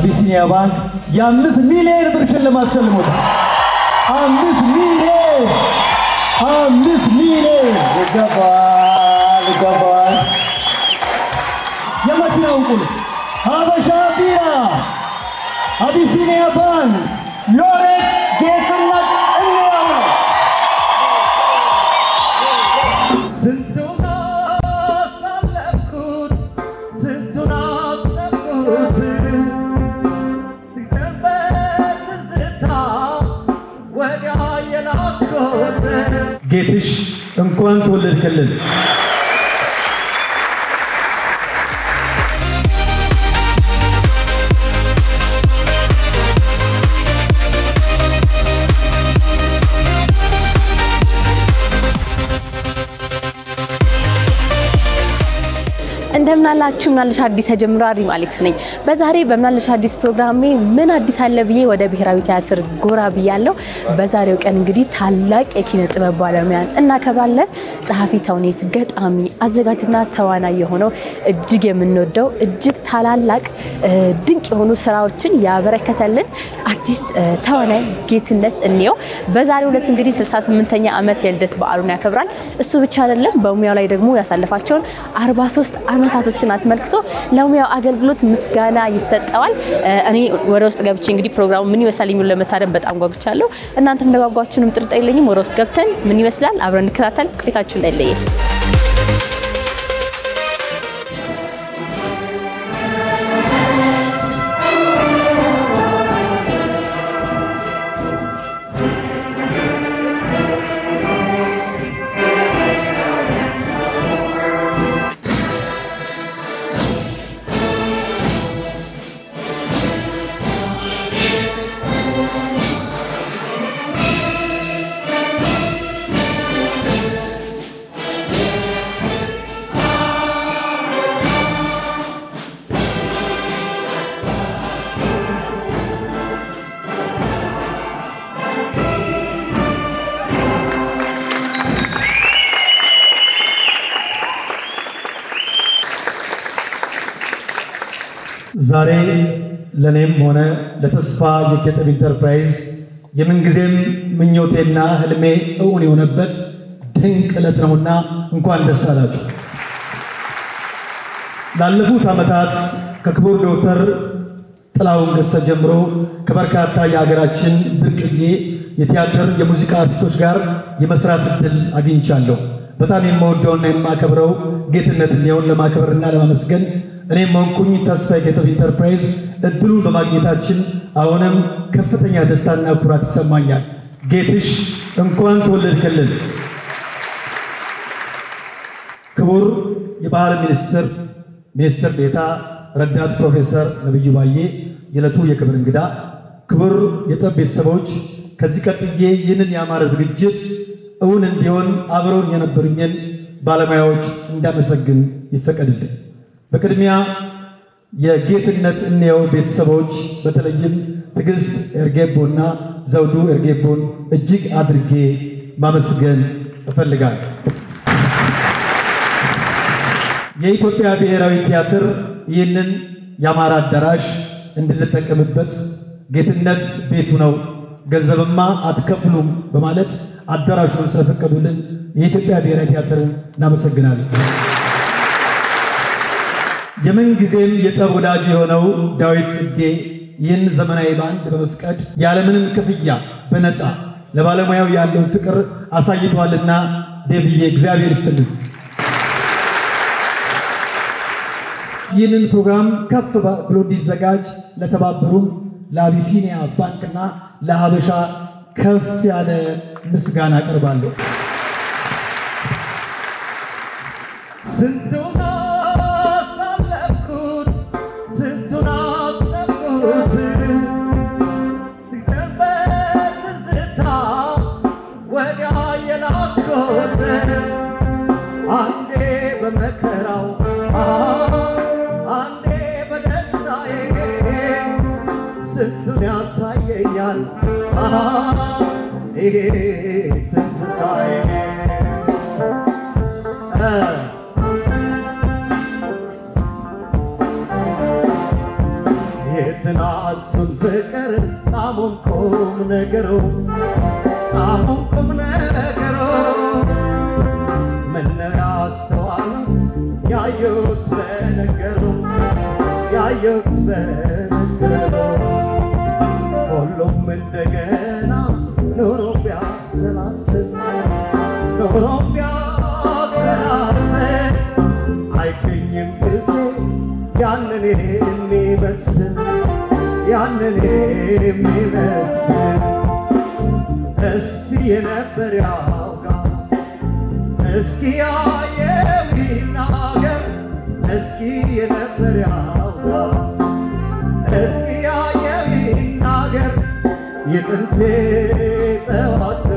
አቢሲኒያ ባንክ የ5 ሚሊዮን ብር ሽልማት ሸልሞታል። 5 ሚሊዮን ይገባል። የመኪናውን ቁልፍ ሀበሻ ቢራ አቢሲኒያ ባንክ ሎሬት ጌትነት እንየው ነው። ጌትሽ እንኳን ተወለድክልን። እንደምናላችሁ ምናልሽ አዲስ ተጀምሯል። ሪም አሌክስ ነኝ። በዛሬ በምናልሽ አዲስ ፕሮግራሜ ምን አዲስ አለ ብዬ ወደ ብሔራዊ ቲያትር ጎራ ብያለሁ። በዛሬው ቀን እንግዲህ ታላቅ የኪነ ጥበብ ባለሙያን እናከብራለን። ጸሐፊ ተውኔት፣ ገጣሚ፣ አዘጋጅና ተዋናይ የሆነው እጅግ የምንወደው እጅግ ታላላቅ ድንቅ የሆኑ ስራዎችን ያበረከተልን አርቲስት ተዋናይ ጌትነት እንየው በዛሬው ዕለት እንግዲህ 68ኛ ዓመት የልደት በዓሉን ያከብራል። እሱ ብቻ አይደለም በሙያው ላይ ደግሞ ያሳለፋቸውን 43 አመታቶችን አስመልክቶ ለሙያው አገልግሎት ምስጋና ይሰጣዋል። እኔ ወደ ውስጥ ገብቼ እንግዲህ ፕሮግራሙ ምን ይመስላል የሚሉ ለመታደም በጣም ጓጉቻለሁ። እናንተም እንደጓጓችሁንም ጥርጥር የለኝም። ወደ ውስጥ ገብተን ምን ይመስላል አብረን እንከታተል። ቆይታችሁ እንዳይለየ። ዛሬ ለኔም ሆነ ለተስፋ የኪነጥበብ ኢንተርፕራይዝ የምንጊዜም ምኞቴና ህልሜ እውን የሆነበት ድንቅ ዕለት ነውና እንኳን ደስ አላችሁ። ላለፉት ዓመታት ከክቡር ዶክተር ጥላሁን ገሰሰ ጀምሮ ከበርካታ የሀገራችን ብርቅዬ የቲያትር የሙዚቃ አርቲስቶች ጋር የመስራት እድል አግኝቻለሁ። በጣም የምወደውና የማከብረው ጌትነት እንየውን ለማክበርና ለማመስገን እኔም ሆንኩኝ ተስፋ የኪነጥበብ ኢንተርፕራይዝ እድሉን በማግኘታችን አሁንም ከፍተኛ ደስታና ኩራት ይሰማኛል። ጌትሽ እንኳን ተወለድክልን። ክቡር የባህል ሚኒስትር ዴኤታ ረዳት ፕሮፌሰር ነብዩ ባዬ የዕለቱ የክብር እንግዳ፣ ክቡር የጥበብ ቤተሰቦች፣ ከዚህ ቀጥዬ ይህንን ያማረ ዝግጅት እውን እንዲሆን አብረውን የነበሩኝን ባለሙያዎች እንዳመሰግን ይፈቀድልኝ። በቅድሚያ የጌትነት እንየው ቤተሰቦች በተለይም ትግስት ኤርጌቦና ዘውዱ ኤርጌቦን እጅግ አድርጌ ማመስገን እፈልጋለሁ። የኢትዮጵያ ብሔራዊ ቲያትር ይህንን ያማረ አዳራሽ እንድንጠቀምበት ጌትነት ቤቱ ነው ገንዘብማ አትከፍሉም በማለት አዳራሹን ስለፈቀዱልን የኢትዮጵያ ብሔራዊ ቲያትርን እናመሰግናለን። የምን ጊዜም የጥበብ ወዳጅ የሆነው ዳዊት ጽጌ ይህን ዘመናዊ ባንድ በመፍቀድ ያለምንም ክፍያ በነፃ ለባለሙያው ያለውን ፍቅር አሳይቷልና ዴቪዬ እግዚአብሔር ይስጥልን። ይህንን ፕሮግራም ከፍ ብሎ እንዲዘጋጅ ለተባበሩን ለአቢሲኒያ ባንክና ለሀበሻ ከፍ ያለ ምስጋና አቀርባለሁ። It's an ውስጡን ፍቅር ጣሙን ቁም ነገሩ ጣሙን ቁም ነገሩ ምነው ያስተዋሉት ያዩት በነገሩ ያዩት በነገሩ ሁሉም እንደገና ኑሮ ቢያሰላስል ኑሮ ቢያሰላስል አይገኝም ጊዜ ያንን የሚመስል ያንን የሚመስል እስኪ የነበር ያውጋ እስኪ ያየው ይናገር እስኪ የነበር ያውጋ እስኪ ያየው ይናገር የጥንቴ ጠዋቶ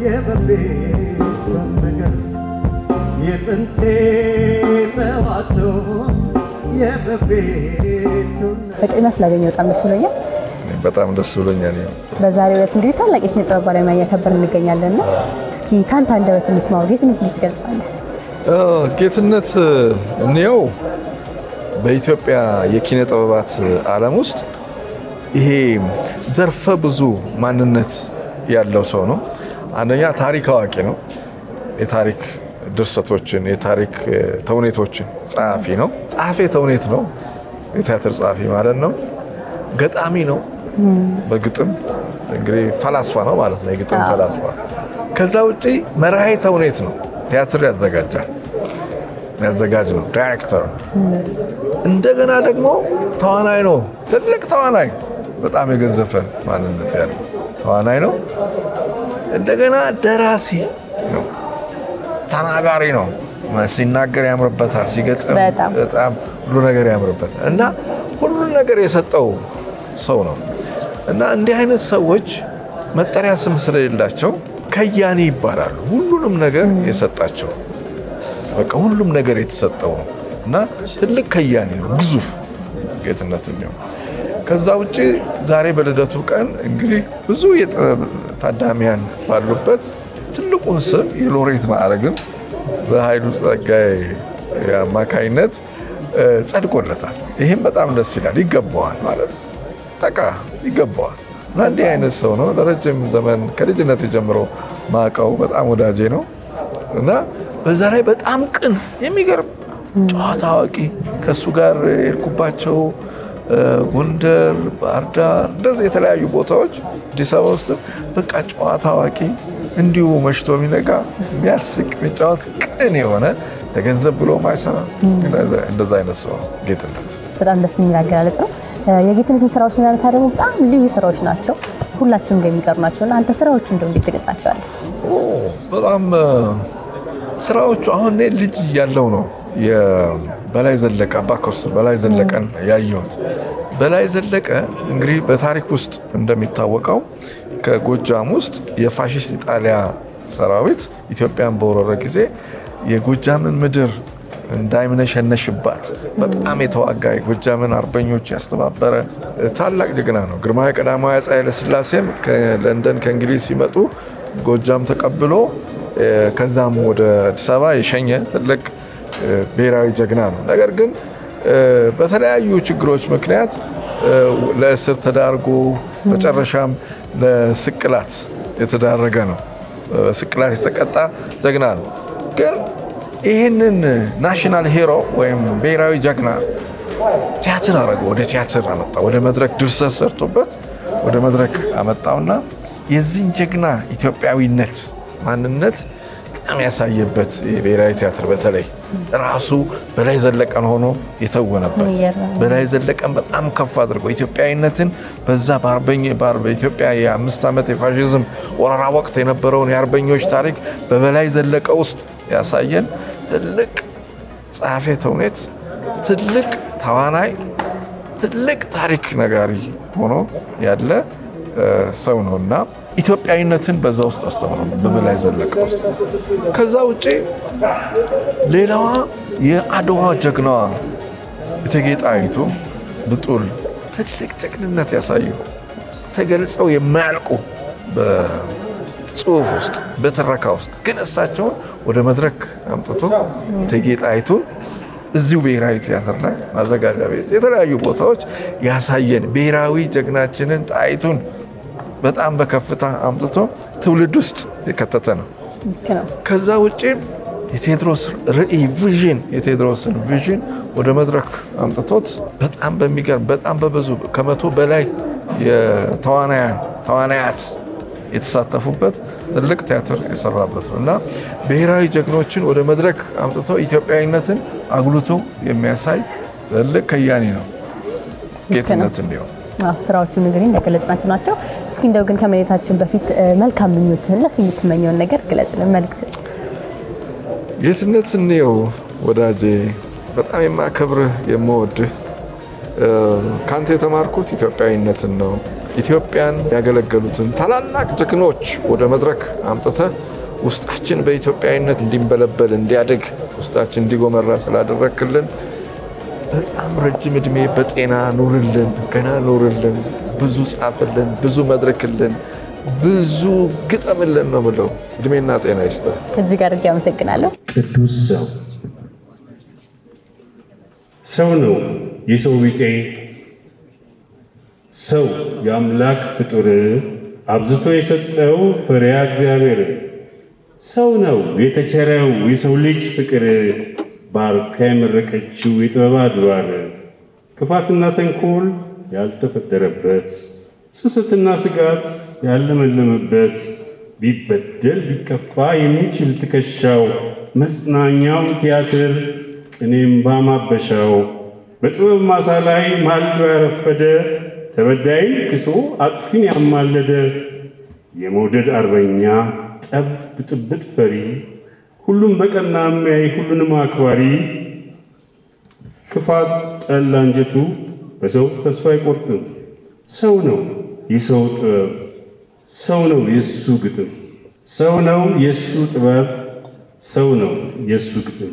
የበፊት ነገር የጥንቴ ጠዋቶ የበፊት በቅድሚያ ስላገኘሁ በጣም ደስ ብሎኛል። በጣም ደስ ብሎኛል። በዛሬው ዕለት እንግዲህ ታላቅ የኪነ ጥበብ ባለሙያ እያከበርን እንገኛለንና እስኪ ካንተ አንደበት እንስማው። ጌትነት ምን ትገልጻለህ? ጌትነት እኔው በኢትዮጵያ የኪነ ጥበባት ዓለም ውስጥ ይሄ ዘርፈ ብዙ ማንነት ያለው ሰው ነው። አንደኛ ታሪክ አዋቂ ነው። የታሪክ ድርሰቶችን የታሪክ ተውኔቶችን ጸሐፊ ነው። ጸሐፊ ተውኔት ነው። የቲያትር ጸሐፊ ማለት ነው። ገጣሚ ነው። በግጥም እንግዲህ ፈላስፋ ነው ማለት ነው። የግጥም ፈላስፋ። ከዛ ውጪ መራሄ ተውኔት ነው። ቲያትር ያዘጋጃል። ያዘጋጅ ነው። ዳይሬክተር። እንደገና ደግሞ ተዋናይ ነው። ትልቅ ተዋናይ፣ በጣም የገዘፈ ማንነት ያለው ተዋናይ ነው። እንደገና ደራሲ ነው። ተናጋሪ ነው። ሲናገር ያምርበታል። ሲገጥም በጣም ሁሉ ነገር ያምርበታል እና ሁሉ ነገር የሰጠው ሰው ነው እና እንዲህ አይነት ሰዎች መጠሪያ ስም ስለሌላቸው ከያኒ ይባላሉ። ሁሉንም ነገር የሰጣቸው በቃ ሁሉም ነገር የተሰጠው ነው እና ትልቅ ከያኒ ነው። ግዙፍ ጌትነት ነው። ከዛ ውጪ ዛሬ በልደቱ ቀን እንግዲህ ብዙ የጥበብ ታዳሚያን ባሉበት ትልቁን ስም የሎሬት ማዕረግን በኃይሉ ጸጋዬ አማካይነት ጸድቆለታል። ይሄም በጣም ደስ ይላል። ይገባዋል ማለት በቃ ይገባዋል። እና እንዲህ አይነት ሰው ነው። ለረጅም ዘመን ከልጅነት ጀምሮ ማቀው በጣም ወዳጄ ነው እና በዛ ላይ በጣም ቅን፣ የሚገርም ጨዋታ አዋቂ ከሱ ጋር የርኩባቸው ጎንደር፣ ባህር ዳር እንደዚህ የተለያዩ ቦታዎች አዲስ አበባ ውስጥ በቃ ጨዋታ አዋቂ እንዲሁ መሽቶ የሚነጋ የሚያስቅ የሚጫወት ቅን የሆነ ለገንዘብ ብሎ ማይሰራ እንደዛ አይነት ሰው ነው ጌትነት። በጣም ደስ የሚል አገላለጽ ነው። የጌትነትን ስራዎች ስናነሳ ደግሞ በጣም ልዩ ስራዎች ናቸው። ሁላችንም ጋር የሚቀሩ ናቸውና አንተ ስራዎቹ እንደው እንዴት ትገልጻቸዋለህ? በጣም ስራዎቹ አሁን እኔ ልጅ ያለው ነው የበላይ ዘለቀ አባኮስ በላይ ዘለቀን ያየሁት። በላይ ዘለቀ እንግዲህ በታሪክ ውስጥ እንደሚታወቀው ከጎጃም ውስጥ የፋሺስት ኢጣሊያ ሰራዊት ኢትዮጵያን በወረረ ጊዜ የጎጃምን ምድር እንዳይመነሸነሽባት በጣም የተዋጋ የጎጃምን አርበኞች ያስተባበረ ታላቅ ጀግና ነው። ግርማዊ ቀዳማዊ አፄ ኃይለ ሥላሴም ከለንደን ከእንግሊዝ ሲመጡ ጎጃም ተቀብሎ ከዛም ወደ አዲስ አበባ የሸኘ ትልቅ ብሔራዊ ጀግና ነው። ነገር ግን በተለያዩ ችግሮች ምክንያት ለእስር ተዳርጎ መጨረሻም ለስቅላት የተዳረገ ነው። ስቅላት የተቀጣ ጀግና ነው። ግን ይህንን ናሽናል ሂሮ ወይም ብሔራዊ ጀግና ቲያትር አረገው። ወደ ቲያትር አመጣ። ወደ መድረክ ድርሰት ሰርቶበት ወደ መድረክ አመጣውና የዚህን ጀግና ኢትዮጵያዊነት ማንነት በጣም ያሳየበት የብሔራዊ ቲያትር በተለይ ራሱ በላይ ዘለቀን ሆኖ የተወነበት በላይ ዘለቀን በጣም ከፍ አድርጎ ኢትዮጵያዊነትን በዛ በኢትዮጵያ የ5 ዓመት የፋሺዝም ወረራ ወቅት የነበረውን የአርበኞች ታሪክ በበላይ ዘለቀ ውስጥ ያሳየን ትልቅ ጸሐፊ ተውኔት፣ ትልቅ ተዋናይ፣ ትልቅ ታሪክ ነጋሪ ሆኖ ያለ ሰው ነውና ኢትዮጵያዊነትን በዛ ውስጥ አስተምሯል በበላይ ዘለቀ ውስጥ። ከዛ ውጪ ሌላዋ የአድዋ ጀግናዋ እቴጌ ጣይቱ ብጡል ትልቅ ጀግንነት ያሳዩ ተገልጸው የማያልቁ በጽሁፍ ውስጥ በትረካ ውስጥ ግን እሳቸውን ወደ መድረክ አምጥቶ እቴጌ ጣይቱን እዚሁ ብሔራዊ ቲያትር ላይ ማዘጋጃ ቤት የተለያዩ ቦታዎች ያሳየን ብሔራዊ ጀግናችንን ጣይቱን በጣም በከፍታ አምጥቶ ትውልድ ውስጥ የከተተ ነው። ከዛ ውጪ የቴዎድሮስ ራዕይ ቪዥን የቴዎድሮስን ቪዥን ወደ መድረክ አምጥቶት በጣም በሚገርም በጣም በብዙ ከመቶ በላይ የተዋናያት የተሳተፉበት ትልቅ ቲያትር የሰራበት ነውና ብሔራዊ ጀግኖችን ወደ መድረክ አምጥቶ ኢትዮጵያዊነትን አጉልቶ የሚያሳይ ትልቅ ከያኒ ነው ጌትነት ነው። ስራዎቹን እንግዲህ እንደገለጽናቸው ናቸው። እስኪ እንደው ግን ከመሬታችን በፊት መልካም ምኞትህን ለስምትመኘውን ነገር ግለጽልን መልእክት። ጌትነት ነው ወዳጄ በጣም የማከብርህ የምወድህ ካንተ የተማርኩት ኢትዮጵያዊነትን ነው። ኢትዮጵያን ያገለገሉትን ታላላቅ ጀግኖች ወደ መድረክ አምጥተህ ውስጣችን በኢትዮጵያዊነት እንዲንበለበል እንዲያድግ ውስጣችን እንዲጎመራ ስላደረክልን በጣም ረጅም እድሜ በጤና ኑርልን፣ ገና ኑርልን፣ ብዙ ጻፍልን፣ ብዙ መድረክልን፣ ብዙ ግጠምልን ነው የምለው። እድሜና ጤና ይስጥህ። እዚህ ጋር አመሰግናለሁ። ቅዱስ ሰው ነው የሰው ቢጤ ሰው የአምላክ ፍጡር አብዝቶ የሰጠው ፍሬያ እግዚአብሔር ሰው ነው የተቸረው የሰው ልጅ ፍቅር ባርካ የመረቀችው የጥበብ አድባር ክፋትና ተንኮል ያልተፈጠረበት ስስትና ስጋት ያለመለመበት ቢበደል ቢከፋ የሚችል ትከሻው መጽናኛው ቲያትር ቅኔም ባማበሻው በጥበብ ማሳ ላይ ማልዶ ያረፈደ ተበዳይ ክሶ አጥፊን ያማለደ የመውደድ አርበኛ ጠብ ጥብጥ ፈሪ ሁሉም በቀና የሚያይ ሁሉንም አክባሪ ክፋት ጠላ አንጀቱ በሰው ተስፋ አይቆርጥም። ሰው ነው የሰው ጥበብ ሰው ነው የሱ ግጥም ሰው ነው የሱ ጥበብ ሰው ነው የሱ ግጥም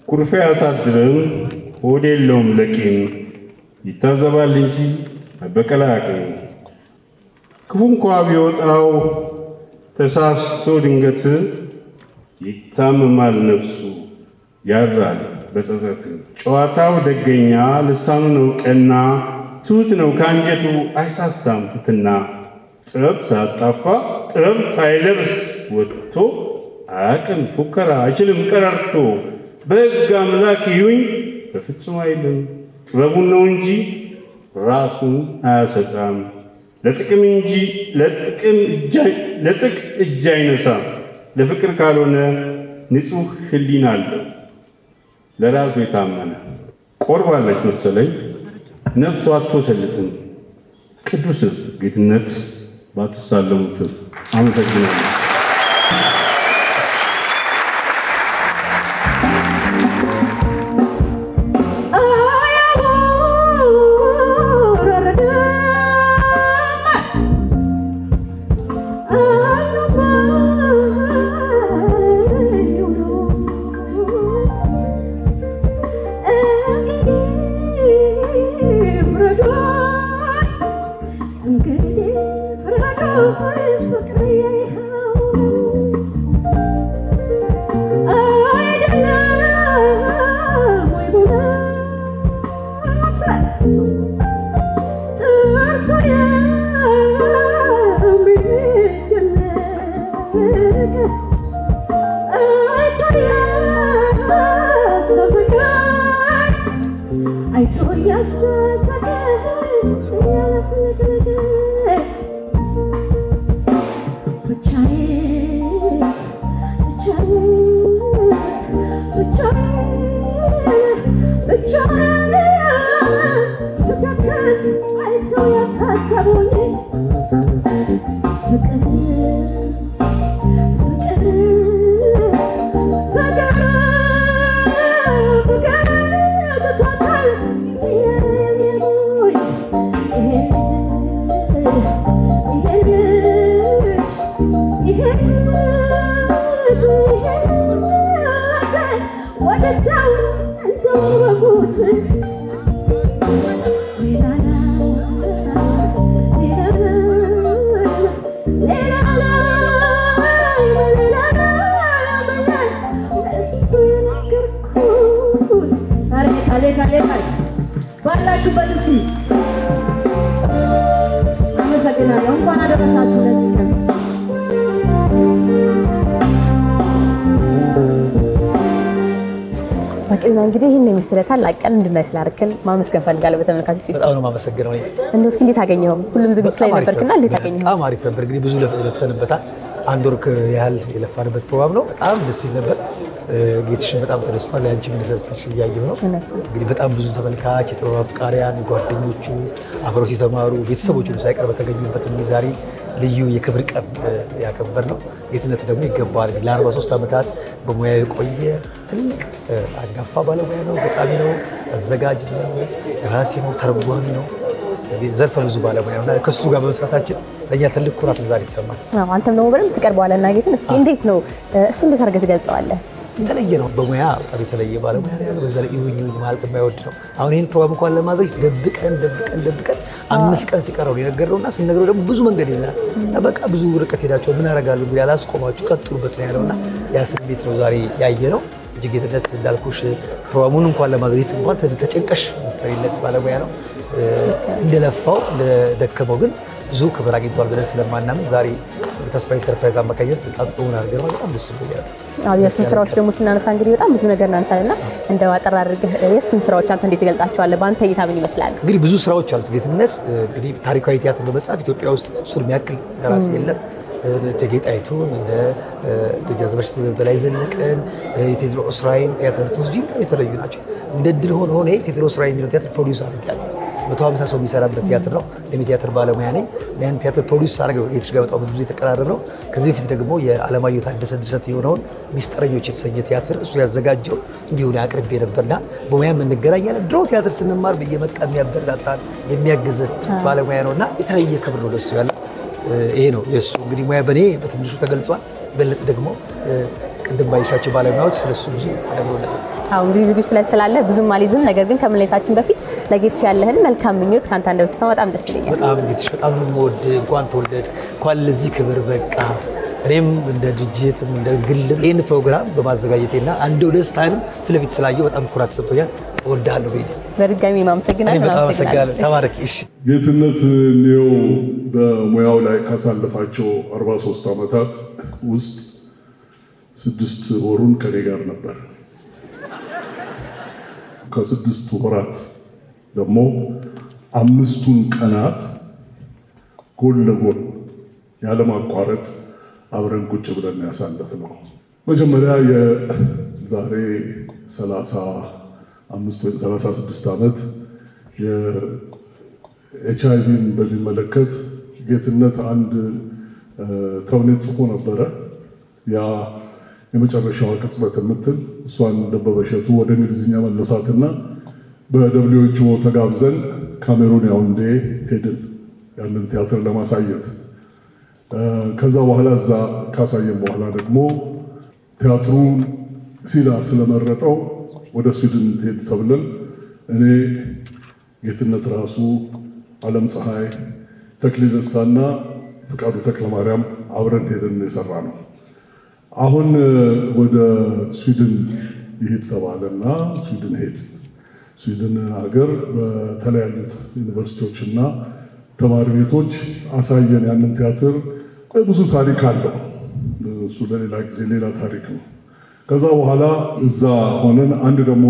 ኩርፊያ ያሳድርም ሆድ የለውም ለቂም ይታዘባል እንጂ በቀላ ያቀኝ ክፉ እንኳ ቢወጣው ተሳስቶ ድንገት ይታመማል ነፍሱ ያራል በጸጸት ጨዋታው ደገኛ ልሳኑ ነው ቀና ትሁት ነው ካንጀቱ አይሳሳም ትትና ጥበብ ሳጣፋ ጥበብ ሳይለብስ ወጥቶ አቅም ፉከራ አይችልም ቀረርቶ በሕግ አምላክ ይሁኝ በፍጹም አይልም ጥበቡን ነው እንጂ ራሱን አያሰጣም ለጥቅም እንጂ ለጥቅ እጅ አይነሳም ለፍቅር ካልሆነ ንጹህ ህሊና አለው ለራሱ የታመነ ቆርባለች መሰለኝ ነፍሱ አትወሰልትም ቅዱስ ጌትነት ባትሳለሙት አመሰግናለሁ። አቤት አቤት ባላችሁበት እስቲ አመሰግናለሁ። እንኳን አደረሳችሁ ለዚህ ቀን። በቅድሚያ እንግዲህ ይህን የመሰለ ታላቅ ቀን እንድናይ ስላደረግን ማመስገን ፈልጋለሁ በተመልካቾች። በጣም ነው የማመሰግነው። እንደው እስኪ እንዴት አገኘኸው? ሁሉም ዝግጅት ላይ ነበርክና እንዴት አገኘኸው? በጣም አሪፍ ነበር። እንግዲህ ብዙ ለፍተንበታል። አንድ ወር ያህል የለፋንበት ፕሮግራም ነው። በጣም ደስ ይል ነበር። ጌትሽን በጣም ተደስቷል። ያንቺ ምን ተደስተሽ እያየሁ ነው። እንግዲህ በጣም ብዙ ተመልካች፣ የጥበብ አፍቃሪያን፣ ጓደኞቹ፣ አብረው ሲተማሩ ቤተሰቦቹ ሳይቀር በተገኙበት ዛሬ ልዩ የክብር ቀን ያከበር ነው። ጌትነት ደግሞ ይገባዋል። ለ43 ዓመታት በሙያ የቆየ ትልቅ አንጋፋ ባለሙያ ነው። ገጣሚ ነው፣ አዘጋጅ ነው፣ ደራሲ ነው፣ ተርጓሚ ነው። ዘርፈ ብዙ ባለሙያ ነው። ከሱ ጋር በመስራታችን ለእኛ ትልቅ ኩራት ነው ዛሬ የተሰማን። አንተም ደግሞ በደንብ ትቀርበዋለህ እና ጌትን እስኪ እንዴት ነው እሱ እንዴት አድርገህ ትገልጸዋለህ? የተለየ ነው። በሙያ በጣም የተለየ ባለሙያ ነው ያለው። በዛ ላይ ይሁኝ ማለት የማይወድ ነው። አሁን ይህን ፕሮግራም እንኳን ለማዘጋጀት ደብቀን 5 ቀን ሲቀረው የነገርነውና ስንነግረው ደግሞ ብዙ መንገድ ይላል። በቃ ብዙ ርቀት ሄዳቸው ምን ያደርጋሉ እንግዲህ አላስቆማችሁ ቀጥሉበት ነው ያለውና ያ ስሜት ነው ዛሬ ያየ ነው። እጅግ ጌትነት እንዳልኩሽ ፕሮግራሙን እንኳን ለማዘጋጀት እንኳን ተጨንቀሽ የምትሰሪለት ባለሙያ ነው። እንደለፋው እንደደከመው ግን ብዙ ክብር አግኝቷል ብለን ስለማናምን ዛሬ በተስፋ ኢንተርፕራይዝ አማካኝነት በጣም ጥሩን አድርገን በጣም ደስ ብሎኛል። የእሱን ስራዎች ደግሞ ስናነሳ እንግዲህ በጣም ብዙ ነገር እናነሳልና እንደው አጠር አድርገህ የእሱን ስራዎች አንተ እንዴት ትገልጻቸዋለህ? በአንተ እይታ ምን ይመስላል? እንግዲህ ብዙ ስራዎች አሉት ጌትነት። እንግዲህ ታሪካዊ ቲያትር በመጻፍ ኢትዮጵያ ውስጥ እሱን የሚያክል ደራሲ የለም። እቴጌ ጣይቱን እንደ ደጃዝማች በላይ ዘለቀን የቴዎድሮስ ራዕይን ቲያትር ብትወስጂ በጣም የተለዩ ናቸው። እንደ ድል ሆነ ቴዎድሮስ ራዕይ የሚለው ቲያትር ፕሮዲውስ አድርጌያለሁ። 150 ሰው የሚሰራበት ቲያትር ነው። የቲያትር ባለሙያ ነኝ። ያን ቲያትር ፕሮዲውስ አድርገው ጌትሽ ጋር በጣም ብዙ የተቀራረብ ነው። ከዚህ በፊት ደግሞ የዓለማየሁ ታደሰ ድርሰት የሆነውን ሚስጥረኞች የተሰኘ ቲያትር እሱ ያዘጋጀው እንዲሁ አቅርቤ ነበርና በሙያም እንገናኛለን። ድሮ ቲያትር ስንማር በየመጣ የሚያበረታታን የሚያግዘን ባለሙያ ነውና የተለየ ክብር ነው ለሱ ያለው። ይሄ ነው የሱ እንግዲህ ሙያ በኔ በትንሹ ተገልጿል። በለጠ ደግሞ ቅድም ባይሻቸው ባለሙያዎች ስለሱ ብዙ ተነግሮለታል። አሁን እንግዲህ ዝግጅት ላይ ስላለ ብዙም አልይዝም። ነገር ግን ከመለየታችን በፊት ለጌትሽ ያለህን መልካም ምኞት ካንተ እንደምትሰማ በጣም ደስ ይለኛል። በጣም ጌትሽ በጣም ነው የምወድህ። እንኳን ተወለድ፣ እንኳን ለዚህ ክብር በቃ። እኔም እንደ ድርጅትም እንደ ግልም ይህን ፕሮግራም በማዘጋጀቴና አንድ ደስታንም ፊት ለፊት ስላየሁ በጣም ኩራት ሰጥቶኛል። እወድሃለሁ ቤዲ። በድጋሚ ማመሰግናለሁ። በጣም አመሰግናለሁ። ተባረክ። እሺ ጌትነት ነው በሙያው ላይ ካሳለፋቸው 43 ዓመታት ውስጥ 6 ወሩን ከኔ ጋር ነበር። ከ6 ወራት ደግሞ 5ቱን ቀናት ጎን ለጎን ያለማቋረጥ አብረን ቁጭ ብለን ያሳለፍነው። መጀመሪያ የዛሬ 36 ዓመት የኤችአይቪን በሚመለከት ጌትነት አንድ ተውኔት ጽፎ ነበረ። ያ የመጨረሻዋ ቅጽበት የምትል እሷን ደበበ እሸቱ ወደ እንግሊዝኛ መለሳትና በደብሊውኤችኦ ተጋብዘን ካሜሩን ያውንዴ ሄድን ያንን ቲያትር ለማሳየት። ከዛ በኋላ እዛ ካሳየን በኋላ ደግሞ ቲያትሩ ሲላ ስለመረጠው ወደ ስዊድን ሄድ ተብለን እኔ ጌትነት ራሱ ዓለም ፀሐይ ተክሊል ደስታና ፍቃዱ ተክለማርያም አብረን ሄደን የሰራ ነው። አሁን ወደ ስዊድን ይሄድ ተባለና ስዊድን ሄድ። ስዊድን ሀገር በተለያዩት ዩኒቨርሲቲዎችና ተማሪ ቤቶች አሳየን ያንን ቲያትር። ብዙ ታሪክ አለው እሱ ለሌላ ጊዜ ሌላ ታሪክ ነው። ከዛ በኋላ እዛ ሆነን አንድ ደግሞ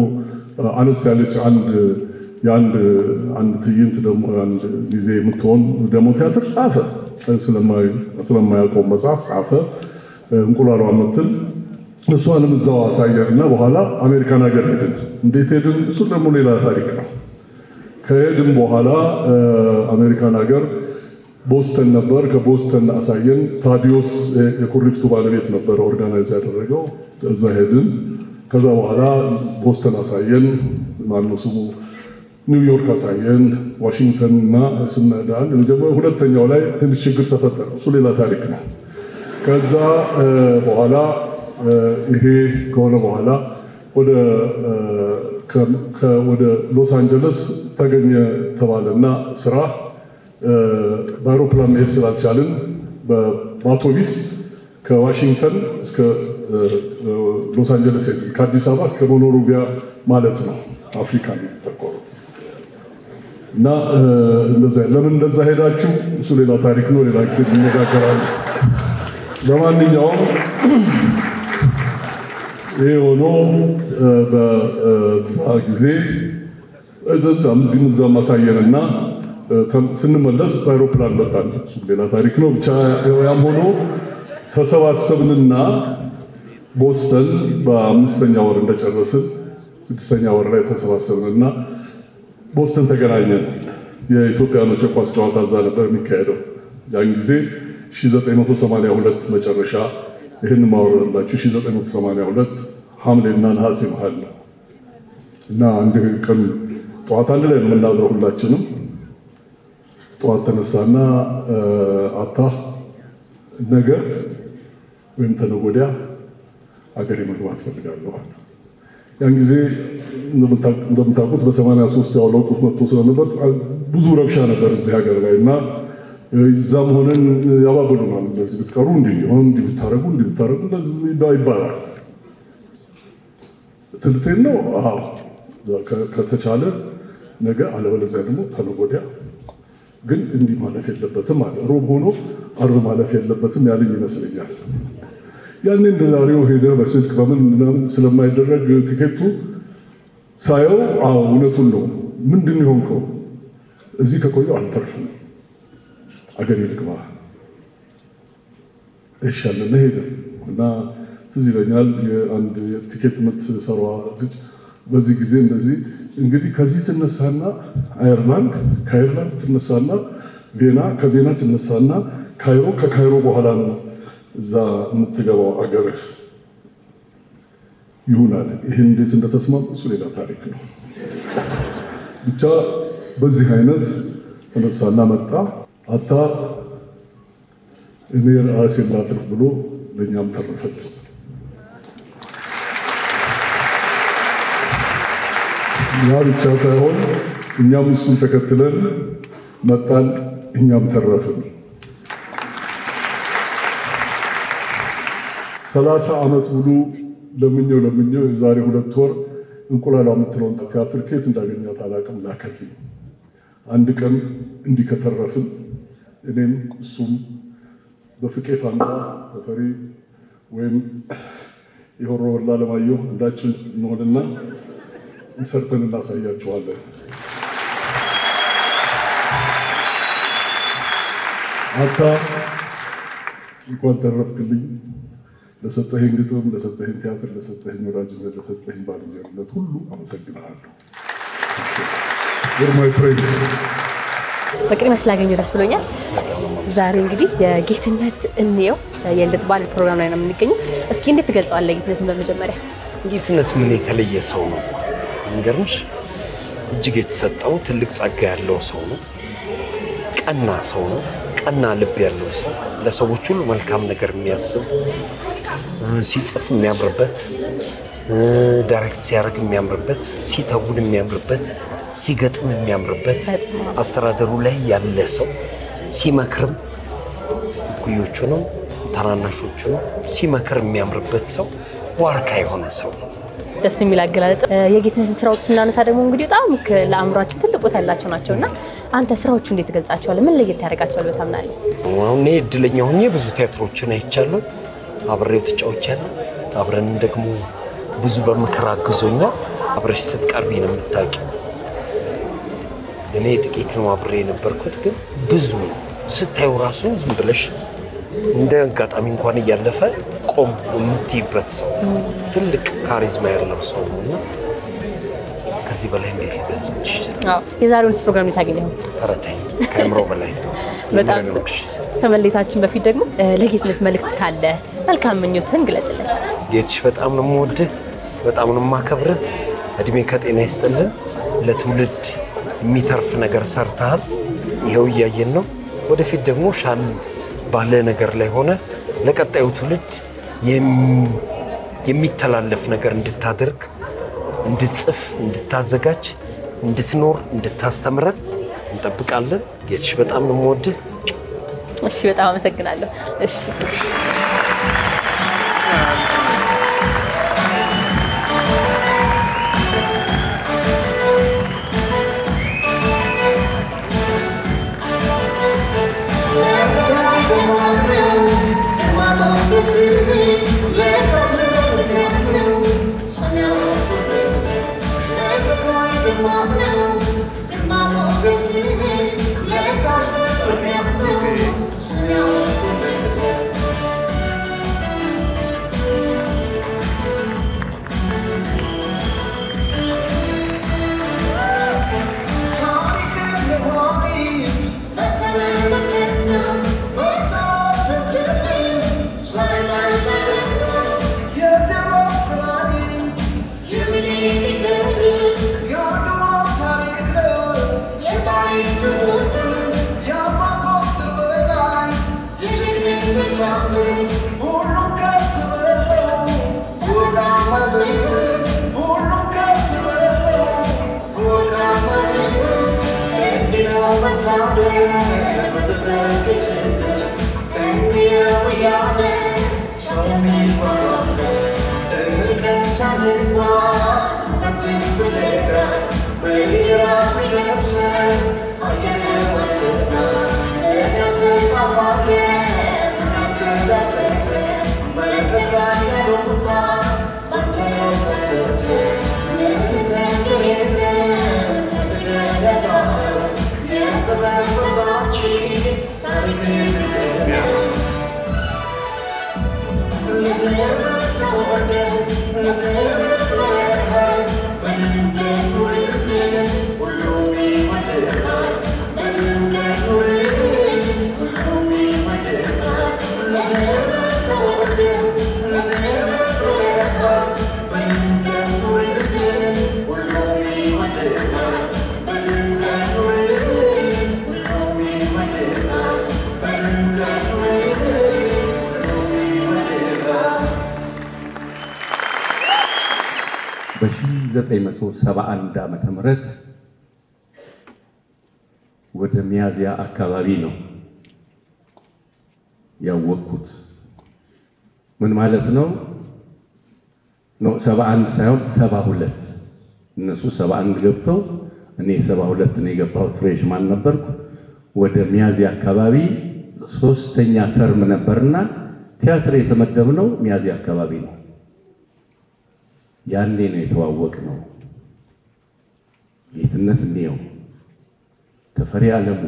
አነስ ያለች አንድ ትዕይንት ደግሞ አንድ ጊዜ የምትሆን ደግሞ ቲያትር ጻፈ። ስለማያውቀው መጽሐፍ ጻፈ እንቁላሏ ምትል እሷንም እዛው አሳየንና በኋላ አሜሪካን ሀገር ሄድን። እንዴት ሄድን? እሱ ደግሞ ሌላ ታሪክ ነው። ከሄድን በኋላ አሜሪካን ሀገር ቦስተን ነበር። ከቦስተን አሳየን። ታዲዮስ የኩሪፍቱ ባለቤት ነበር ኦርጋናይዝ ያደረገው። እዛ ሄድን። ከዛ በኋላ ቦስተን አሳየን። ማነው ስሙ ኒውዮርክ አሳየን። ዋሽንግተን እና ስናዳን ሁለተኛው ላይ ትንሽ ችግር ተፈጠረ። እሱ ሌላ ታሪክ ነው። ከዛ በኋላ ይሄ ከሆነ በኋላ ወደ ሎስ አንጀለስ ተገኘ ተባለና ስራ በአውሮፕላን መሄድ ስላልቻልን በአውቶቢስ ከዋሽንግተን እስከ ሎስ አንጀለስ ከአዲስ አበባ እስከ ሞኖሮቪያ ማለት ነው አፍሪካ ነው ተቆሩ እና ለምን እንደዛ ሄዳችሁ እሱ ሌላ ታሪክ ነው ሌላ ጊዜ እንነጋገራለን ለማንኛውም ይሄ ሆኖ በጊዜ እዛም ማሳየንና ስንመለስ በአውሮፕላን መጣን እሱ ሌላ ታሪክ ነው ብቻ ያም ሆኖ ተሰባሰብንና ቦስተን በ5ኛ ወር እንደጨረስን 6ኛ ወር ላይ ተሰባሰብንና ቦስተን ተገናኘን የኢትዮጵያኖች ኳስ ጨዋታ እዛ ነበር የሚካሄደው ያን ጊዜ 1982 መጨረሻ ይሄን ማወራላችሁ 1982 ሐምሌና ነሐሴ መሃል እና አንድ ቀን ጠዋት አንድ ላይ የምናድረው ሁላችንም ጠዋት ተነሳና አታ ነገር ወይም ተነጎዲያ አገሬ መግባት ፈልጋለሁ ያን ጊዜ እንደምታውቁት በ83 ያው ለውጡ መጥቶ ስለነበር ብዙ ረብሻ ነበር እዚህ ሀገር ላይ እና እዛም ሆነን ያባበሉናል እንደዚህ ብትቀሩ እንዲህ ብታረጉ ይባላል ትልቴን ነው ከተቻለ ነገ አለበለዚያ ደግሞ ተነጎዲያ ግን እንዲህ ማለት የለበትም አለ ሮብ ሆኖ አርብ ማለት የለበትም ያለኝ ይመስለኛል ያኔ እንደዛሬው ሄደ በስልክ በምን ስለማይደረግ ቲኬቱ ሳየው እውነቱን ነው ምንድን ይሆንከው እዚህ ከቆየው አልተርፍም አገሬ ልግባ እሻለና ሄደ እና ትዝ ይለኛል የአንድ ቲኬት የምትሰራ ልጅ በዚህ ጊዜ እንደዚህ እንግዲህ ከዚህ ትነሳና ከአየርላንድ ትነሳና ቬና ከቬና ትነሳና ካይሮ ከካይሮ በኋላ ነው እዛ የምትገባው አገርህ ይሁናል ይሄን እንዴት እንደተስማም እሱ ሌላ ታሪክ ነው ብቻ በዚህ አይነት ተነሳና መጣ አታ እኔ ራሴን ላትርፍ ብሎ ለኛም ተረፈል ያ ብቻ ሳይሆን እኛም እሱን ተከትለን መጣን እኛም ተረፍን 30 ዓመት ሙሉ ለምኘው የዛሬ 2 ወር እንቁላላ የምትለውን ቲያትር ከየት እንዳገኛት አላውቅም ላከልኝ አንድ ቀን እንዲከተረፍን እኔም እሱም በፍቄ ፋንታ ተፈሪ ወይም የሆሮ ወላ ለማየሁ እንዳችን እንሆንና እንሰርተን እናሳያቸዋለን አታ እንኳን ተረፍክልኝ ለሰጠኸኝ ግጥም ለሰጠኸኝ ቲያትር ለሰጠኸኝ ወዳጅነት ለሰጠኸኝ ባልንጀርነት ሁሉ አመሰግናለሁ You're my friend. በቅድሚያ ስላገኘሁ ደስ ብሎኛል ዛሬ እንግዲህ የጌትነት እንየው የልደት በዓል ፕሮግራም ላይ ነው የምንገኘው እስኪ እንዴት ትገልጻለህ ጌትነትን በመጀመሪያ ጌትነት ምን የተለየ ሰው ነው እንገርምሽ እጅግ የተሰጠው ትልቅ ጸጋ ያለው ሰው ነው ቀና ሰው ነው ቀና ልብ ያለው ሰው ለሰዎች ሁሉ መልካም ነገር የሚያስብ ሲጽፍ የሚያምርበት ዳይሬክት ሲያደርግ የሚያምርበት ሲተውን የሚያምርበት ሲገጥም የሚያምርበት አስተዳደሩ ላይ ያለ ሰው ሲመክርም ኩዮቹ ነው ታናናሾቹ ነው ሲመክር የሚያምርበት ሰው ዋርካ የሆነ ሰው ደስ የሚል አገላለጽ የጌትነትን ስራዎች ስናነሳ ደግሞ እንግዲህ በጣም ለአእምሯችን ትልቅ ቦታ ያላቸው ናቸውና አንተ ስራዎቹ እንዴት ትገልጻቸዋለህ ምን ለየት ያደርጋቸዋል በታምናለህ እኔ እድለኛ ሆኜ ብዙ ቲያትሮችን አይቻለሁ አብሬው ተጫውቻለሁ አብረን ደግሞ ብዙ በመከራ አግዞኛል አብረሽ ስትቀርቢ ነው የምታውቂው እኔ ጥቂት ነው አብሬ የነበርኩት ግን ብዙ ስታዩ ራሱ ዝም ብለሽ እንደ አጋጣሚ እንኳን እያለፈ ቆም የምትይበት ሰው ትልቅ ካሪዝማ ያለው ሰው ነው ከዚህ በላይ እንዴት ይገልጽልሽ የዛሬውን ፕሮግራም የታገኘው አረታይ ካሜሮ በላይ በጣም ከመለየታችን በፊት ደግሞ ለጌትነት መልእክት ካለ መልካም ምኞትህን ግለጽለት ጌትሽ በጣም ነው የምወድህ በጣም ነው የማከብርህ እድሜ ከጤና ይስጥልን ለትውልድ የሚተርፍ ነገር ሰርተሃል ይሄው ያየን ነው ወደፊት ደግሞ ሻል ባለ ነገር ላይ ሆነ ለቀጣዩ ትውልድ የሚተላለፍ ነገር እንድታደርግ እንድትጽፍ እንድታዘጋጅ እንድትኖር እንድታስተምረን እንጠብቃለን ጌትሽ በጣም ነው የምወድህ እሺ በጣም አመሰግናለሁ እሺ በ1971 ዓመተ ምህረት ወደ ሚያዚያ አካባቢ ነው ያወቅኩት። ምን ማለት ነው? 71 ሳይሆን 72 እነሱ 71 ገብተው እኔ 72 ነው የገባሁት። ፍሬሽማን ነበርኩ። ወደ ሚያዚያ አካባቢ ሶስተኛ ተርም ነበርና ቲያትር የተመደብነው ሚያዚያ አካባቢ ነው። ያኔ ነው የተዋወቅነው። ጌትነት እንየው፣ ተፈሪ ዓለሙ፣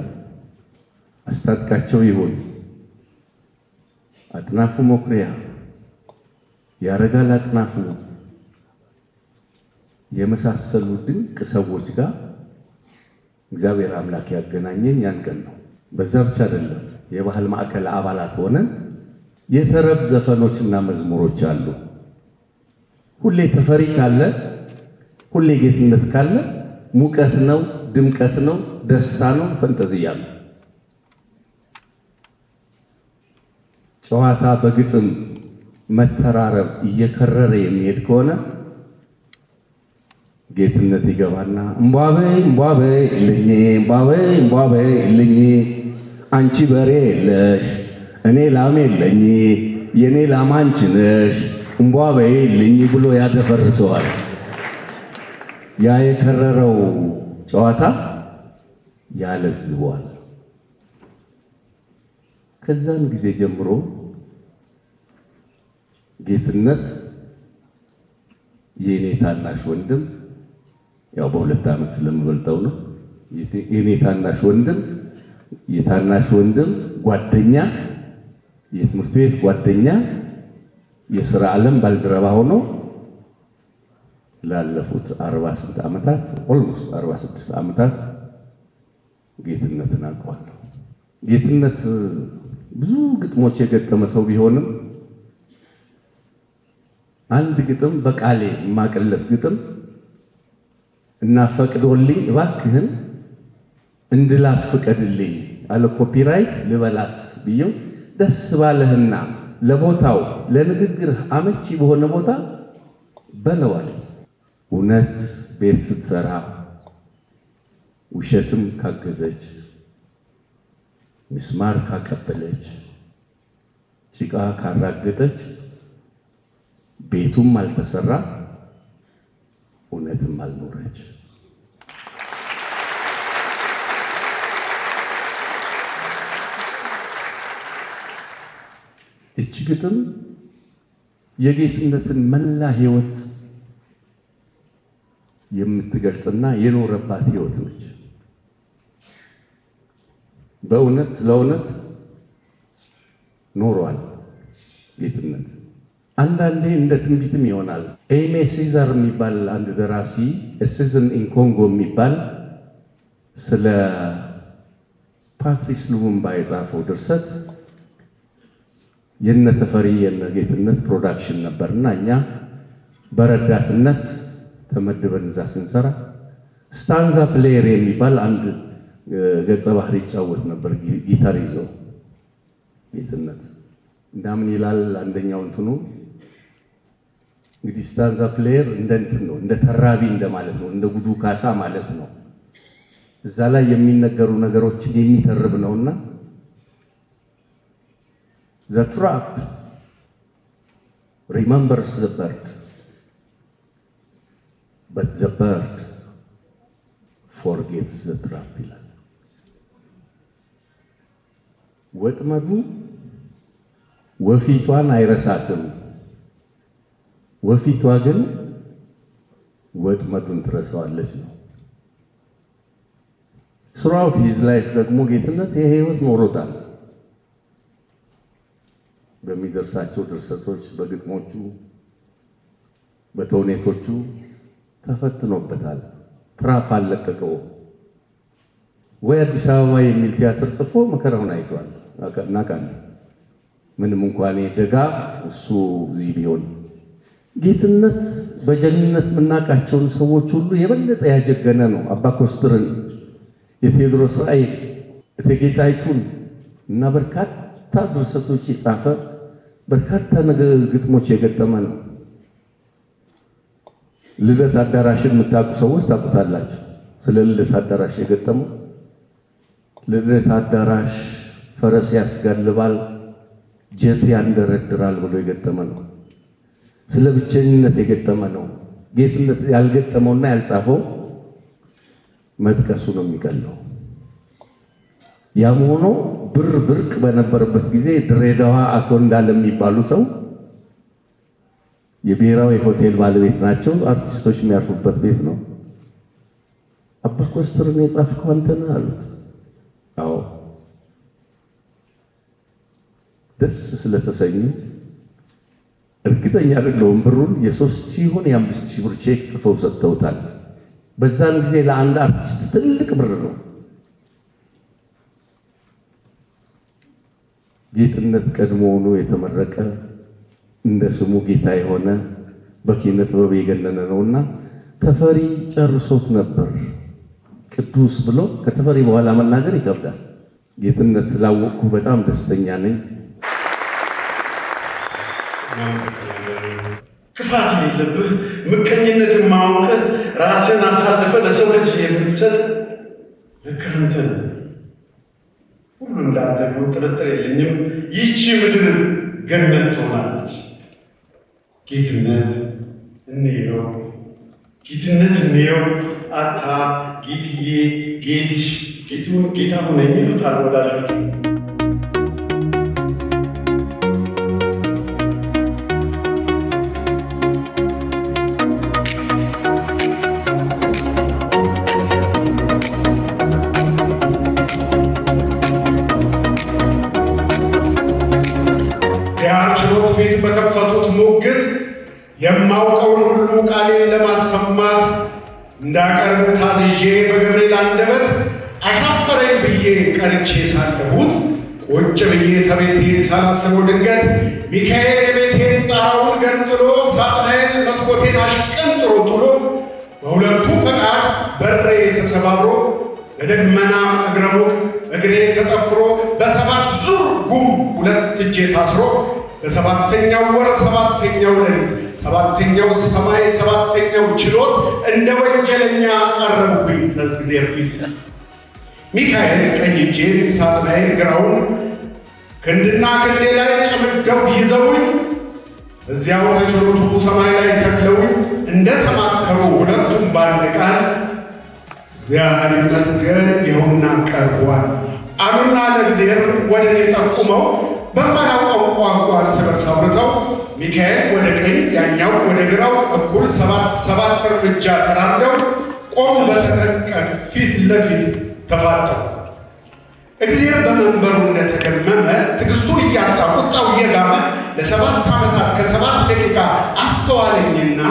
አስታጥቃቸው ይሁን፣ አጥናፉ መኩሪያ፣ ያረጋል አጥናፉ የመሳሰሉ ድንቅ ሰዎች ጋር እግዚአብሔር አምላክ ያገናኘኝ ያን ቀን ነው። በዛ ብቻ አይደለም፣ የባህል ማዕከል አባላት ሆነን የተረብ ዘፈኖችና መዝሙሮች አሉ። ሁሌ ተፈሪ ካለ፣ ሁሌ ጌትነት ካለ ሙቀት ነው፣ ድምቀት ነው፣ ደስታ ነው፣ ፈንጠዝያ ነው። ጨዋታ በግጥም መተራረብ እየከረረ የሚሄድ ከሆነ ጌትነት ይገባና እምቧበይ እምቧበይ ልኝ እምቧበይ እምቧበይ ልኝ አንቺ በሬ የለሽ እኔ ላም የለኝ የኔ ላም አንቺ ነሽ እምቧበይ ልኝ ብሎ ያደፈርሰዋል። ያ የከረረው ጨዋታ ያለዝበዋል። ከዛን ጊዜ ጀምሮ ጌትነት የኔ ታናሽ ወንድም፣ ያው በሁለት ዓመት ስለምበልጠው ነው። የኔ ታናሽ ወንድም፣ የታናሽ ወንድም ጓደኛ፣ የትምህርት ቤት ጓደኛ፣ የሥራ ዓለም ባልደረባ ሆኖ ላለፉት 46 ዓመታት ኦልሞስት 46 ዓመታት ጌትነትን አውቀዋለሁ። ጌትነት ብዙ ግጥሞች የገጠመ ሰው ቢሆንም አንድ ግጥም በቃሌ የማቀለት ግጥም እና ፈቅዶልኝ እባክህን እንድላት ፍቀድልኝ አለ። ኮፒራይት ልበላት ብየው ደስ ባለህና ለቦታው ለንግግርህ አመቺ በሆነ ቦታ በለዋል። እውነት ቤት ስትሰራ ውሸትም ካገዘች፣ ምስማር ካቀበለች፣ ጭቃ ካራገጠች ቤቱም አልተሰራ እውነትም አልኖረች። እቺ ግጥም የጌትነትን መላ ህይወት የምትገልጽና የኖረባት ህይወት ነች። በእውነት ስለእውነት ኖሯል ጌትነት። አንዳንዴ እንደ ትንቢትም ይሆናል። ኤሜ ሲዛር የሚባል አንድ ደራሲ ሲዝን ኢን ኮንጎ የሚባል ስለ ፓትሪስ ሉሙምባ የጻፈው ድርሰት የነ ተፈሪ የነ ጌትነት ፕሮዳክሽን ነበርና እኛ በረዳትነት ተመድበን እዛ ስንሰራ ስታንዛ ፕሌየር የሚባል አንድ ገጸ ባህሪ ይጫወት ነበር ጊታር ይዞ ጌትነት። እንዳምን ይላል አንደኛው እንትኑ እንግዲህ ስታንዛ ፕሌየር እንትን ነው እንደ ተራቢ እንደማለት ነው፣ እንደ ጉዱ ካሳ ማለት ነው። እዛ ላይ የሚነገሩ ነገሮችን የሚተርብ ነውና the trap remembers the bird but the bird forgets the trap ይላል። ወጥመዱ ወፊቷን አይረሳትም፣ ወፊቷ ግን ወጥመዱን ትረሳዋለች ነው። throughout his life ደግሞ ጌትነት የህይወት ኖሮታል። በሚደርሳቸው ድርሰቶች፣ በግጥሞቹ፣ በተውኔቶቹ ተፈትኖበታል። ትራፕ አለቀቀው። ወይ አዲስ አበባ የሚል ቲያትር ጽፎ መከራውን አይቷል እናውቃለን። ምንም እንኳን ደጋ እሱ እዚህ ቢሆን ጌትነት በጀግንነት የምናውቃቸውን ሰዎች ሁሉ የበለጠ ያጀገነ ነው። አባ ኮስትርን፣ የቴዎድሮስ ራዕይ፣ እቴጌ ጣይቱን እና በርካታ ድርሰቶች የጻፈ በርካታ ግጥሞች የገጠመ ነው። ልደት አዳራሽን የምታውቁ ሰዎች ታውቁታላችሁ። ስለ ልደት አዳራሽ የገጠመው ልደት አዳራሽ ፈረስ ያስጋልባል ጀት ያንደረድራል ብሎ የገጠመ ነው። ስለ ብቸኝነት የገጠመ ነው። ጌትነት ያልገጠመውና ያልጻፈው መጥቀሱ ነው የሚቀለው። ያም ሆኖ ብርቅ በነበረበት ጊዜ ድሬዳዋ አቶ እንዳለ የሚባሉ ሰው የብሔራዊ ሆቴል ባለቤት ናቸው። አርቲስቶች የሚያርፉበት ቤት ነው። አባ ኮስትርን የጻፍከው አንተ ነህ አሉት። አዎ። ደስ ስለተሰኙ እርግጠኛ አይደለሁም ብሩን የ3,000 ይሁን የ5,000 ብር ቼክ ጽፈው ሰጥተውታል። በዛን ጊዜ ለአንድ አርቲስት ትልቅ ብር ነው። ጌትነት ቀድሞውኑ የተመረቀ እንደ ስሙ ጌታ የሆነ በኪነ ጥበብ የገነነ ነውና ተፈሪ ጨርሶት ነበር ቅዱስ ብሎ ከተፈሪ በኋላ መናገር ይከብዳል። ጌትነት ስላወቅኩ በጣም ደስተኛ ነኝ። ክፋት የለብህ፣ ምቀኝነትን ማወቅ፣ ራስን አሳልፈ ለሰው ልጅ የምትሰጥ ልክ አንተ ነህ። ሁሉ እንዳንተ ነው፣ ጥርጥር የለኝም። ይህቺ ምድር ገነት ትሆናለች። ጌትነት እንየው፣ ጌትነት እንየው። አታ ጌትዬ፣ ጌትሽ፣ ጌቱን ጌታ ሆነኝ ይሉታል ወዳጆቹ። ችሎት ፊት በከፈቱት ሙግት የማውቀውን ሁሉ ቃሌን ለማሰማት እንዳቀርብ ታዝዤ በገብርኤል አንደበት አሻፈረኝ ብዬ ቀርቼ ሳለሁት ቁጭ ብዬ ተቤቴ ሳላስበው ድንገት ሚካኤል የቤቴን ጣራውን ገንጥሎ ሳጥናኤል መስኮቴን አሽቀንጥሮ ጥሎ በሁለቱ ፈቃድ በሬ ተሰባብሮ ለደመና እግረሙቅ እግሬ ተጠፍሮ በሰባት ዙር ጉም ሁለት እጄ ታስሮ በሰባተኛው ወር ሰባተኛው ሌሊት ሰባተኛው ሰማይ ሰባተኛው ችሎት እንደ ወንጀለኛ ቀረብኩኝ ከእግዚአብሔር ፊት። ሚካኤል ቀኝ እጄን ሳጥናኤል ግራውን ክንድና ክንዴ ላይ ጨምደው ይዘውኝ እዚያው ተችሎቱ ሰማይ ላይ ተክለውኝ እንደ ተማከሩ ሁለቱም በአንድ ቃል እግዚአብሔር ይመስገን ይኸውና ቀርቧል አሉና ለእግዚአብሔር ወደ እኔ ጠቁመው በማያውቀው ቋንቋ እርስ በርስ አውርተው ሚካኤል ወደ ቀኝ ያኛው ወደ ግራው እኩል ሰባት እርምጃ ተራምደው ቆሙ በተጠንቀቅ ፊት ለፊት ተፋጠው። እግዚአብሔር በመንበሩ እንደተደመመ ትዕግስቱን እያጣ ቁጣው እየጋመ ለ7 ዓመታት ከ7 ደቂቃ አስተዋለኝና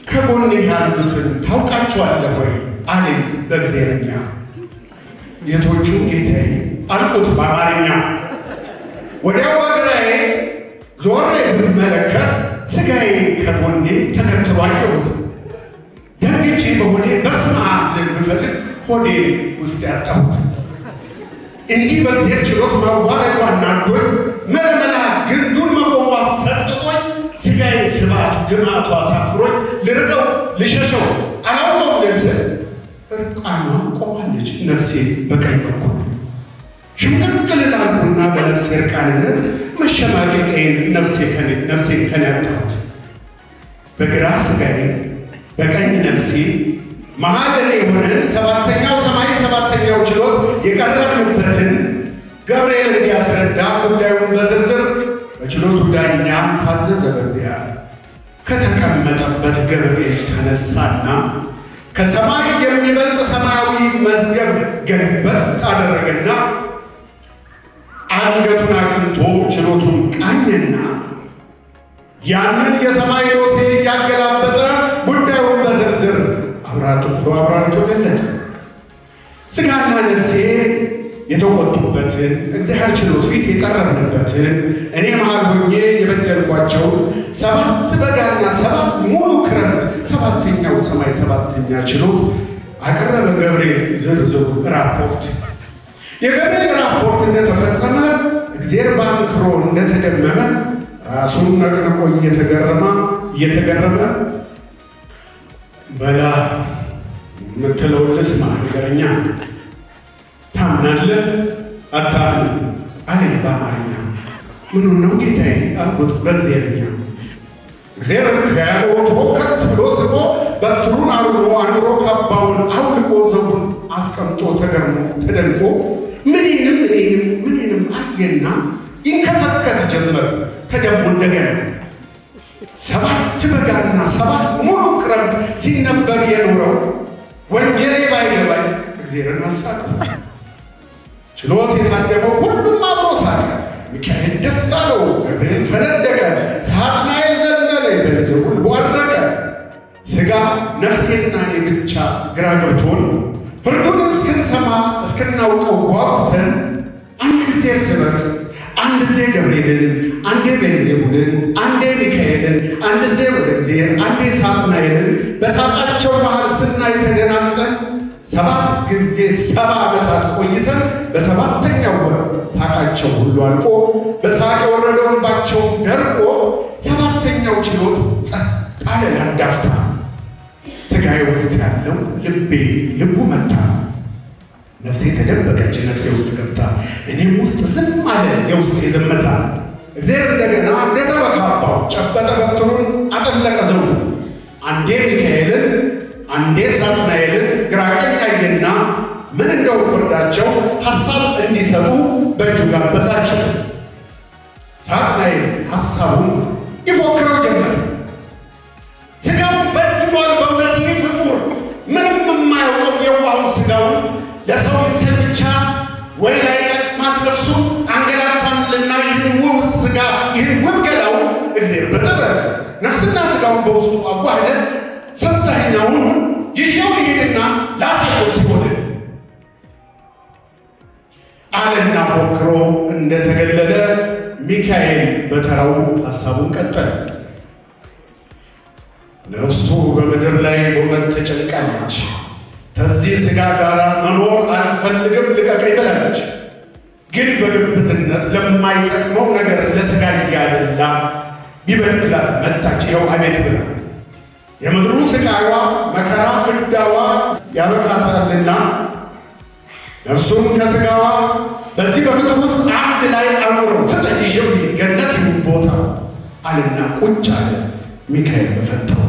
ከጎኔ ያሉትን ታውቃቸዋለህ ወይ አለኝ በእግዚአብሔርኛ። የቶቹ ጌታዬ አልኩት በአማርኛ። ወዲያው በግራዬ ዞሬ ብመለከት ሥጋዬ ከጎኔ ተከትሎ አየሁት። ደንግጬ በሆዴ በስመ አብ ልል ብፈልግ ሆዴ ውስጥ ያጣሁት። እንዲህ በእግዚአብሔር ችሎት ማዋረዷ አናዶኝ መለመላ ግንዱን መቆሟ ሰጥቶኝ ሥጋዬ ስባቱ ግማቱ አሳፍሮኝ ልርቀው ልሸሸው አላውቀውም ልል ስል እርቃኗን ቆማለች ነፍሴ በቀኝ በኩል። ሽምቅቅ ልላልኩና በነፍሴ እርቃንነት መሸማቀቄን ነፍሴን ከኔ ያጣሁት። በግራ ሥጋዬ በቀኝ ነፍሴ መሀል እኔ የሆነን 7ኛው ሰማይ 7ኛው ችሎት የቀረብንበትን ገብርኤል እንዲያስረዳ ጉዳዩን በዝርዝር በችሎቱ ዳኛ ታዘዘ። በዚያ ከተቀመጠበት ገብርኤል ተነሳና ከሰማይ የሚበልጥ ሰማያዊ መዝገብ ገልበጥ አደረገና አንገቱን አቅንቶ ችሎቱን ቃኘና ያንን የሰማይ ዶሴ እያገላበጠ ጉዳዩን በዝርዝር አብራርቶ ገለጠ። ሥጋና ነፍሴ የተቆጡበትን እግዚአብሔር ችሎት ፊት የቀረብንበትን እኔ መሃል ሆኜ የበደልኳቸው 7 በጋና 7 ሙሉ ክረምት 7ኛው ሰማይ 7ኛ ችሎት አቀረበ ገብርኤል ዝርዝሩ ራፖርት። የገብርኤል ራፖርት እንደተፈጸመ እግዚአብሔር ባንክሮ እንደተደመመ ራሱን ነቅንቆ እየተገረመ በላ የምትለው ልስማ ንገረኛ፣ ታምናለህ አታምንም አለኝ በአማርኛ። ምኑን ነው ጌታዬ አልኩት በእግዚአብሔርኛ። እግዚአብሔር ከያለ ወትሮ ከት ብሎ ስቆ በትሩን አኑሮ ካባውን አውልቆ ዘውዱን አስቀምጦ ተገርሞ ተደንቆ ምኔንም አየና ይንከተከት ጀመር። ተደሞ እንደገና 7 በጋና 7 ሙሉ ክረምት ሲነበብ የኖረው ወንጀሌ ባይገባኝ እግዚአብሔርን አሳቀው። ችሎት የታደመው ሁሉም አብሮ ሳቀ። ሚካኤል ደስ አለው፣ ገብርኤል ፈነደቀ፣ ሳጥናኤል ዘለለ፣ ቤልዜቡል ቦረቀ። ሥጋ ነፍሴና እኔ ብቻ ግራ ገብቶን ፍርዱን እስክንሰማ እስክናውቀው ጓጉተን አንድ ጊዜ እርስ በርስ አንድ ጊዜ ገብርኤልን፣ አንዴ ቤልዜቡልን፣ አንዴ ሚካኤልን፣ አንድ ጊዜ ወደ እግዚአብሔር፣ አንዴ ሳጥናኤልን በሳቃቸው መሃል ስናይ ተደናግጠን 7 ጊዜ 7 ዓመታት ቆይተን በ7ኛው ወር ሳቃቸው ሁሉ አልቆ በሳቅ የወረደው እንባቸው ደርቆ 7ኛው ችሎት ጸጥ አለ ለአንድ አፍታ። ሥጋዬ ውስጥ ያለው ልቡ መታ። ነፍሴ ተደበቀች ነፍሴ ውስጥ ገብታ፣ እኔም ውስጥ ዝም አለ የውስጤ ዝምታ። እግዚአብሔር እንደገና ደረበ ካባው፣ ጨበጠ በትሩን፣ አጠለቀ ዘውዱ። አንዴ ሚካኤልን አንዴ ሳጥናኤልን ግራ ቀኝ አየና ምን እንደው ፍርዳቸው ሐሳብ እንዲሰጡ በእጁ ጋበዛቸው። ሳጥናኤል ሐሳቡን ይፎክረው ጀመር። ሥጋው በድሏል በእውነት ይህ ፍጡር ምንም የማያውቀው የዋሁ ሥጋውን ለሰው ምስል ብቻ ወይ ላይ ጠቅማት ነፍሱ አንገላቷልና ይህን ውብ ሥጋ ይህን ውብ ገላውን እግዚአብሔር በጥበብ ነፍስና ሥጋውን በውስጡ አዋህደ ሰብተኛውን ይዤው ሊሄድና ላሳየው ሲሆን አለና ፎክሮ እንደተገለለ ሚካኤል በተራው ሐሳቡን ቀጠለ። ነፍሱ በምድር ላይ በእውነት ተጨንቃለች። ከዚህ ሥጋ ጋር መኖር አልፈልግም ልቀቀኝ ብላለች። ግን በግብዝነት ለማይጠቅመው ነገር ለሥጋ እያደላ ቢበድላት መጣች። ይኸው አቤት ብላ የምድሩ ስቃይዋ መከራ ፍዳዋ ያበቃታልና ነፍሱን ከሥጋዋ በዚህ በፍጡር ውስጥ አንድ ላይ አኖረው ስጠኝ ይዤው ልሂድ ገነት ይሁን ቦታ አለና ቁጭ አለ። ሚካኤል በፈታው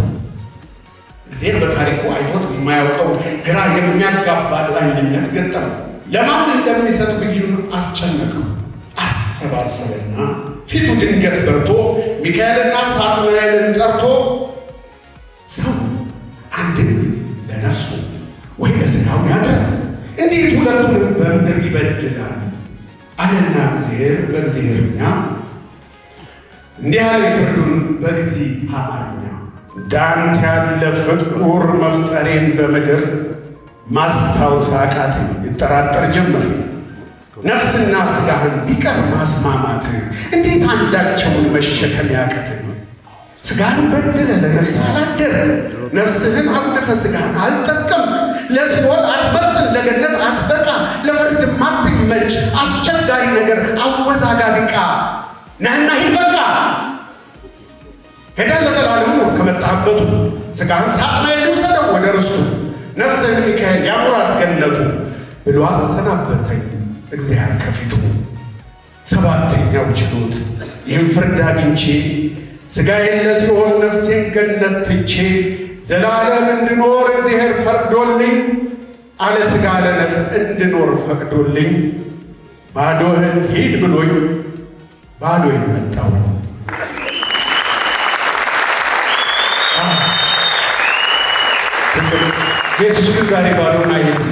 እግዚአብሔር በታሪኩ አይቶት የማያውቀው ግራ የሚያጋባ ዳኝነት ገጠመው። ለማን እንደሚሰጥ ብዩን አስጨነቀው፣ አሰባሰበና ፊቱ ድንገት በርቶ ሚካኤልና ሳጥናኤልን ጠርቶ ሰው አንድም ለነፍሱ ወይ ለሥጋው ያድራል፣ እንዴት ሁለቱንም በምድር ይበድላል አለና እግዚአብሔር በእግዚአብሔርኛ እንዲህ ያለ ፍርዱን በእግዚአብሔርኛ እንዳንተ ያለ ፍጡር መፍጠሬን በምድር ማስታወስ አቃተኝ፣ ይጠራጠር ጀመር። ነፍስና ሥጋህን ቢቀር ማስማማት እንዴት አንዳቸውን መሸከም ያቀትህ? ሥጋህን በድለ ለነፍስህ አላደረ፣ ነፍስህን አጉድፈ ሥጋህን አልጠቀም። ለሲኦል አትመጥን፣ ለገነት አትበቃ፣ ለፍርድ ማትመች አስቸጋሪ ነገር አወዛጋቢ ዕቃ ነህና ሂድ በቃ። ሄደህ ለዘላለሙ ከመጣህበቱ ሥጋህን ሳጥናኤል ይውሰደው ወደ ርስቱ፣ ነፍስህን ሚካኤል ያሙራት ገነቱ ብሎ አሰናበተኝ እግዚአብሔር ከፊቱ። ሰባተኛው ችሎት ይህን ፍርድ አግኝቼ ሥጋዬን ለሲኦል ነፍሴን ገነት ትቼ ዘላለም እንድኖር እግዚአብሔር ፈርዶልኝ አለ ሥጋ ለነፍስ እንድኖር ፈቅዶልኝ ባዶህን ሂድ ብሎኝ ባዶዬን መጣሁ። ጌትሽ ግን ዛሬ ባዶን አይሄድም።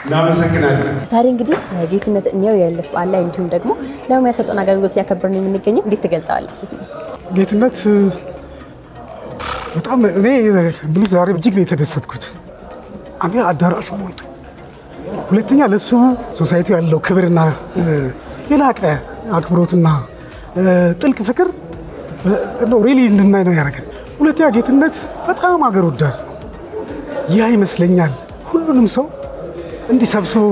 እናመሰግናለን። ዛሬ እንግዲህ ጌትነት እኛው የልደት በዓል ላይ እንዲሁም ደግሞ ለሚያሰጠን አገልግሎት እያከበርን የምንገኘው እንዴት ትገልጻዋለህ? ጌትነት በጣም እኔ ብሉ ዛሬ እጅግ ነው የተደሰትኩት። አንዴ አዳራሹ ሞልቶ፣ ሁለተኛ ለሱ ሶሳይቲው ያለው ክብርና የላቀ አክብሮትና ጥልቅ ፍቅር ነው ሪሊ እንድናይ ነው ያደረገን። ሁለተኛ ጌትነት በጣም አገር ወዳድ ነው። ያ ይመስለኛል ሁሉንም ሰው እንዲሰብስቦ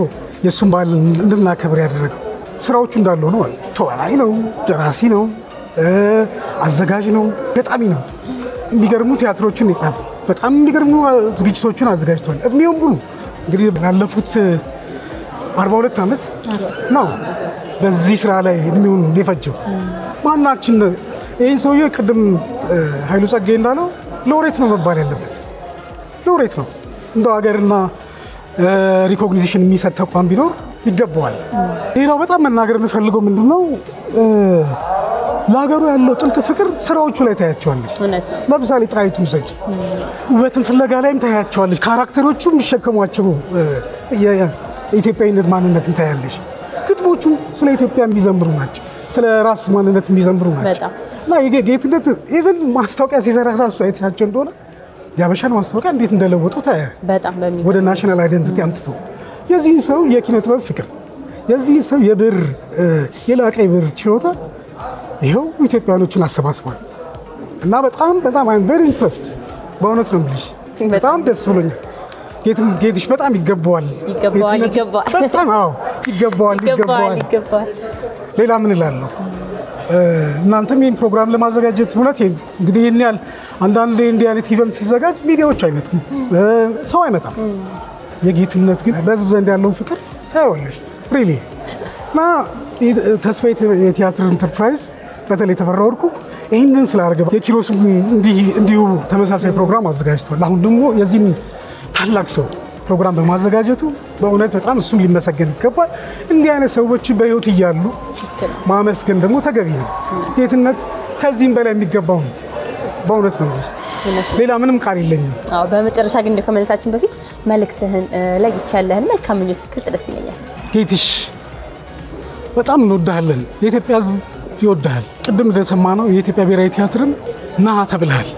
የሱን በዓል እንድናከብር ያደረገው። ስራዎቹ እንዳለው ነው። ተዋናይ ነው፣ ደራሲ ነው፣ አዘጋጅ ነው፣ ገጣሚ ነው። የሚገርሙ ቲያትሮችን የጻፈ በጣም የሚገርሙ ዝግጅቶችን አዘጋጅቷል። እድሜውን ሙሉ እንግዲህ ላለፉት 42 ዓመት ነው በዚህ ስራ ላይ እድሜውን የፈጀው። ማናችን ይህ ሰውዬ ቅድም ኃይሉ ጸጋዬ እንዳለው ሎሬት ነው መባል ያለበት። ሎሬት ነው እንደው ሀገርና ሪኮግኒሽን የሚሰጥ ተቋም ቢኖር ይገባዋል። ሌላው በጣም መናገር የምፈልገው ምንድነው ለሀገሩ ያለው ጥልቅ ፍቅር ስራዎቹ ላይ ታያቸዋለች። ለምሳሌ ጣይቱን ዘጅ ውበትን ፍለጋ ላይም ታያቸዋለች። ካራክተሮቹ የሚሸከሟቸው የኢትዮጵያዊነት ማንነትን ታያለች። ግጥሞቹ ስለ ኢትዮጵያ የሚዘምሩ ናቸው፣ ስለ ራስ ማንነት የሚዘምሩ ናቸው። እና ጌትነት ኢቭን ማስታወቂያ ሲሰራ ራሱ አይታቸው እንደሆነ ያበሻን ማስታወቂያ እንዴት እንደለወጡ ታያለህ። በጣም ወደ ናሽናል አይደንቲቲ አምጥቶ የዚህ ሰው የኪነ ጥበብ ፍቅር፣ የዚህ ሰው የብር የላቀ ብር ችሎታ ይሄው ኢትዮጵያኖችን አሰባስቧል። እና በጣም አይ ቬሪ ኢምፕረስድ በእውነት ነው የምልሽ። በጣም ደስ ብሎኛል። ጌትሽ በጣም ይገባዋል። በጣም አዎ ይገባዋል። ሌላ ምን እላለሁ? እናንተም ይህን ፕሮግራም ለማዘጋጀት እውነት እንግዲህ ይህን ያህል አንዳንዴ እንዲህ አይነት ኢቨንት ሲዘጋጅ ሚዲያዎች አይመጡም፣ ሰው አይመጣም። የጌትነት ግን በህዝብ ዘንድ ያለውን ፍቅር ታይዋለሽ ሪሊ። እና ተስፋ የቲያትር ኢንተርፕራይዝ በተለይ ተፈራ ወርቁ ይህንን ስላደረገ የኪሮስ እንዲሁ ተመሳሳይ ፕሮግራም አዘጋጅቷል። አሁን ደግሞ የዚህን ታላቅ ሰው ፕሮግራም በማዘጋጀቱ በእውነት በጣም እሱም ሊመሰገን ይገባል። እንዲህ አይነት ሰዎች በህይወት እያሉ ማመስገን ደግሞ ተገቢ ነው። ጌትነት ከዚህም በላይ የሚገባው ነው በእውነት ነው። ሌላ ምንም ቃል የለኝም። አዎ በመጨረሻ ግን ከመለሳችን በፊት መልእክትህን ለይቻለህን መልካም ምኞት ብትገልጽ ደስ ይለኛል። ጌትሽ በጣም እንወድሃለን። የኢትዮጵያ ህዝብ ይወድሃል። ቅድም እንደሰማነው የኢትዮጵያ ብሔራዊ ቲያትርም ና ተብልሃል።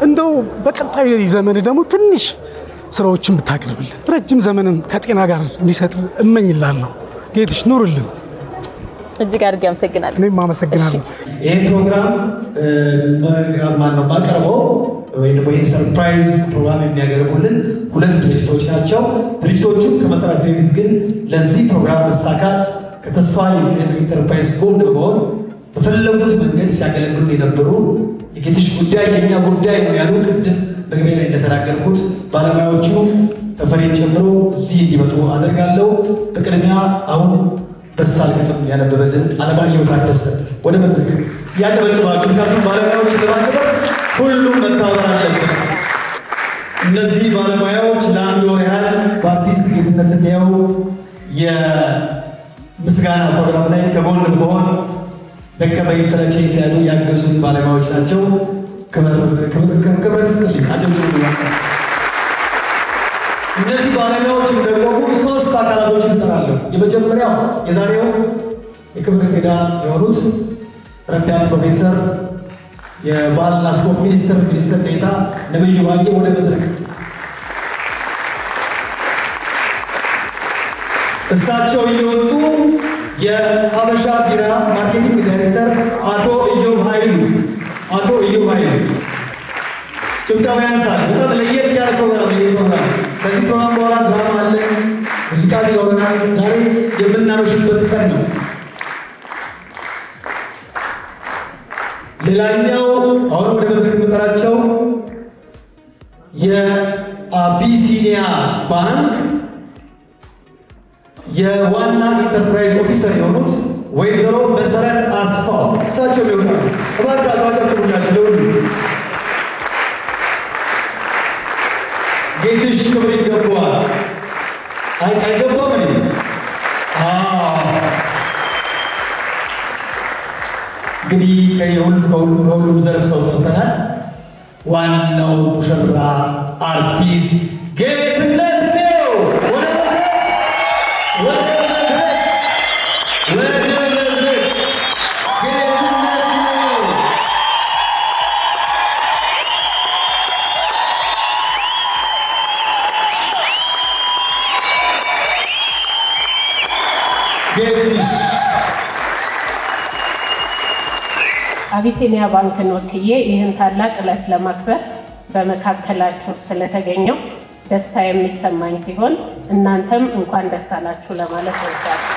እንደው በቀጣዩ ዘመን ደግሞ ትንሽ ስራዎችን ብታቀርብልን ረጅም ዘመንን ከጤና ጋር እንዲሰጥ እመኝላለሁ። ጌትሽ ኑርልን። እጅግ አድርጌ አመሰግናለሁ። እኔም አመሰግናለሁ። ይህን ፕሮግራም ማቀርበው ወይም ደግሞ ይህን ሰርፕራይዝ ፕሮግራም የሚያቀርቡልን ሁለት ድርጅቶች ናቸው። ድርጅቶቹን ከመጠራቸው በፊት ግን ለዚህ ፕሮግራም መሳካት ከተስፋ የኪነ ኢንተርፕራይዝ ጎን በመሆን በፈለጉት መንገድ ሲያገለግሉ የነበሩ የጌትሽ ጉዳይ የኛ ጉዳይ ነው ያሉ ቅድም በግቢያ ላይ እንደተናገርኩት ባለሙያዎቹ ተፈሪን ጨምሮ እዚህ እንዲመጡ አደርጋለሁ። በቅድሚያ አሁን በሳል ግጥም ያነበበልን አለማየሁ ታደሰ ወደ መድረክ ያጨበጭባችሁ። ምክንያቱም ባለሙያዎች ለማክበር ሁሉም መታወር አለበት። እነዚህ ባለሙያዎች ለአንድ ወር ያህል በአርቲስት ጌትነት እንየው ምስጋና ፕሮግራም ላይ ከጎን በመሆን ደከመኝ ሰለቸኝ ሲያሉ ያገዙን ባለሙያዎች ናቸው። ክብረት ይስጥልኝ። አጨብጭቡ። እነዚህ ባለሙያዎች እንደቆሙ ሶስት አካላቶችን እጠራለሁ። የመጀመሪያው የዛሬው የክብር እንግዳ የሆኑት ረዳት ፕሮፌሰር የባህልና ስፖርት ሚኒስትር ዴኤታ ነብዩ ባዬ ወደ መድረክ እሳቸው እየወጡ የሀበሻ ቢራ ማርኬቲንግ ዳይሬክተር አቶ ኢዮብ ኃይሉ ጭብጨባ ያንሳል። በጣም ለየት ያለ ፕሮግራም ከዚህ ፕሮግራም በኋላ ድራማ አለ፣ ሙዚቃ ይኖረናል። ዛሬ የምናመሽበት ቀን ነው። ሌላኛው አሁን ወደ መድረክ የምጠራቸው የአቢሲኒያ ባንክ የዋና ኢንተርፕራይዝ ኦፊሰር የሆኑት ወይዘሮ መሰረት አስፋው እሳቸው ይወጣሉ። እባካችሁ አጨብጭቡላቸው ለሁሉ። ጌትሽ ክብር ይገባዋል። አይገባም እንዴ? እንግዲህ ከሁሉም ዘርፍ ሰው ጠርተናል። ዋናው ሙሽራ አርቲስት ጌትነት ነው። ወደ መድረክ ጌትነት ነው። ጌትሽ አቢሲኒያ ባንክን ወክዬ ይህን ታላቅ ዕለት ለማክበር በመካከላችሁ ስለተገኘው ደስታ የሚሰማኝ ሲሆን እናንተም እንኳን ደስ አላችሁ ለማለት እወዳለሁ።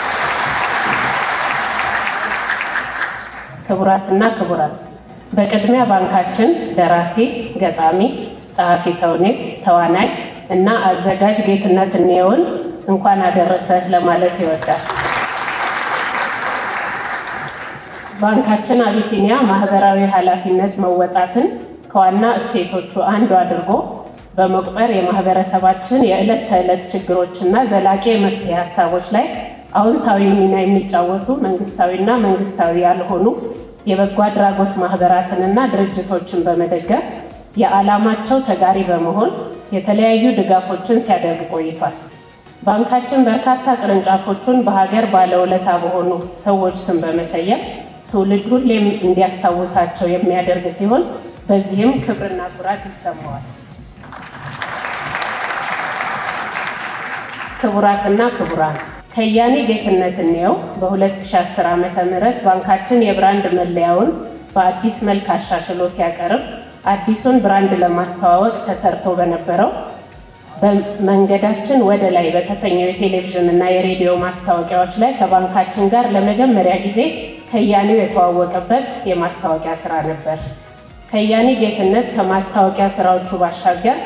ክቡራትና ክቡራን፣ በቅድሚያ ባንካችን ደራሲ፣ ገጣሚ፣ ጸሐፊ ተውኔት፣ ተዋናይ እና አዘጋጅ ጌትነት እንየውን እንኳን አደረሰህ ለማለት ይወዳል። ባንካችን አቢሲኒያ ማህበራዊ ኃላፊነት መወጣትን ከዋና እሴቶቹ አንዱ አድርጎ በመቁጠር የማህበረሰባችን የዕለት ተዕለት ችግሮችና ዘላቂ የመፍትሄ ሀሳቦች ላይ አዎንታዊ ሚና የሚጫወቱ መንግስታዊና መንግስታዊ ያልሆኑ የበጎ አድራጎት ማህበራትንና ድርጅቶችን በመደገፍ የዓላማቸው ተጋሪ በመሆን የተለያዩ ድጋፎችን ሲያደርግ ቆይቷል። ባንካችን በርካታ ቅርንጫፎቹን በሀገር ባለውለታ በሆኑ ሰዎች ስም በመሰየም ትውልድ ሁሌም እንዲያስታውሳቸው የሚያደርግ ሲሆን በዚህም ክብርና ኩራት ይሰማዋል። ክቡራትና ክቡራን፣ ከያኒ ጌትነት እንየው በ2010 ዓ.ም ባንካችን የብራንድ መለያውን በአዲስ መልክ አሻሽሎ ሲያቀርብ አዲሱን ብራንድ ለማስተዋወቅ ተሰርቶ በነበረው በመንገዳችን ወደ ላይ በተሰኘው የቴሌቪዥን እና የሬዲዮ ማስታወቂያዎች ላይ ከባንካችን ጋር ለመጀመሪያ ጊዜ ከያኒው የተዋወቀበት የማስታወቂያ ስራ ነበር። ከያኒ ጌትነት ከማስታወቂያ ስራዎቹ ባሻገር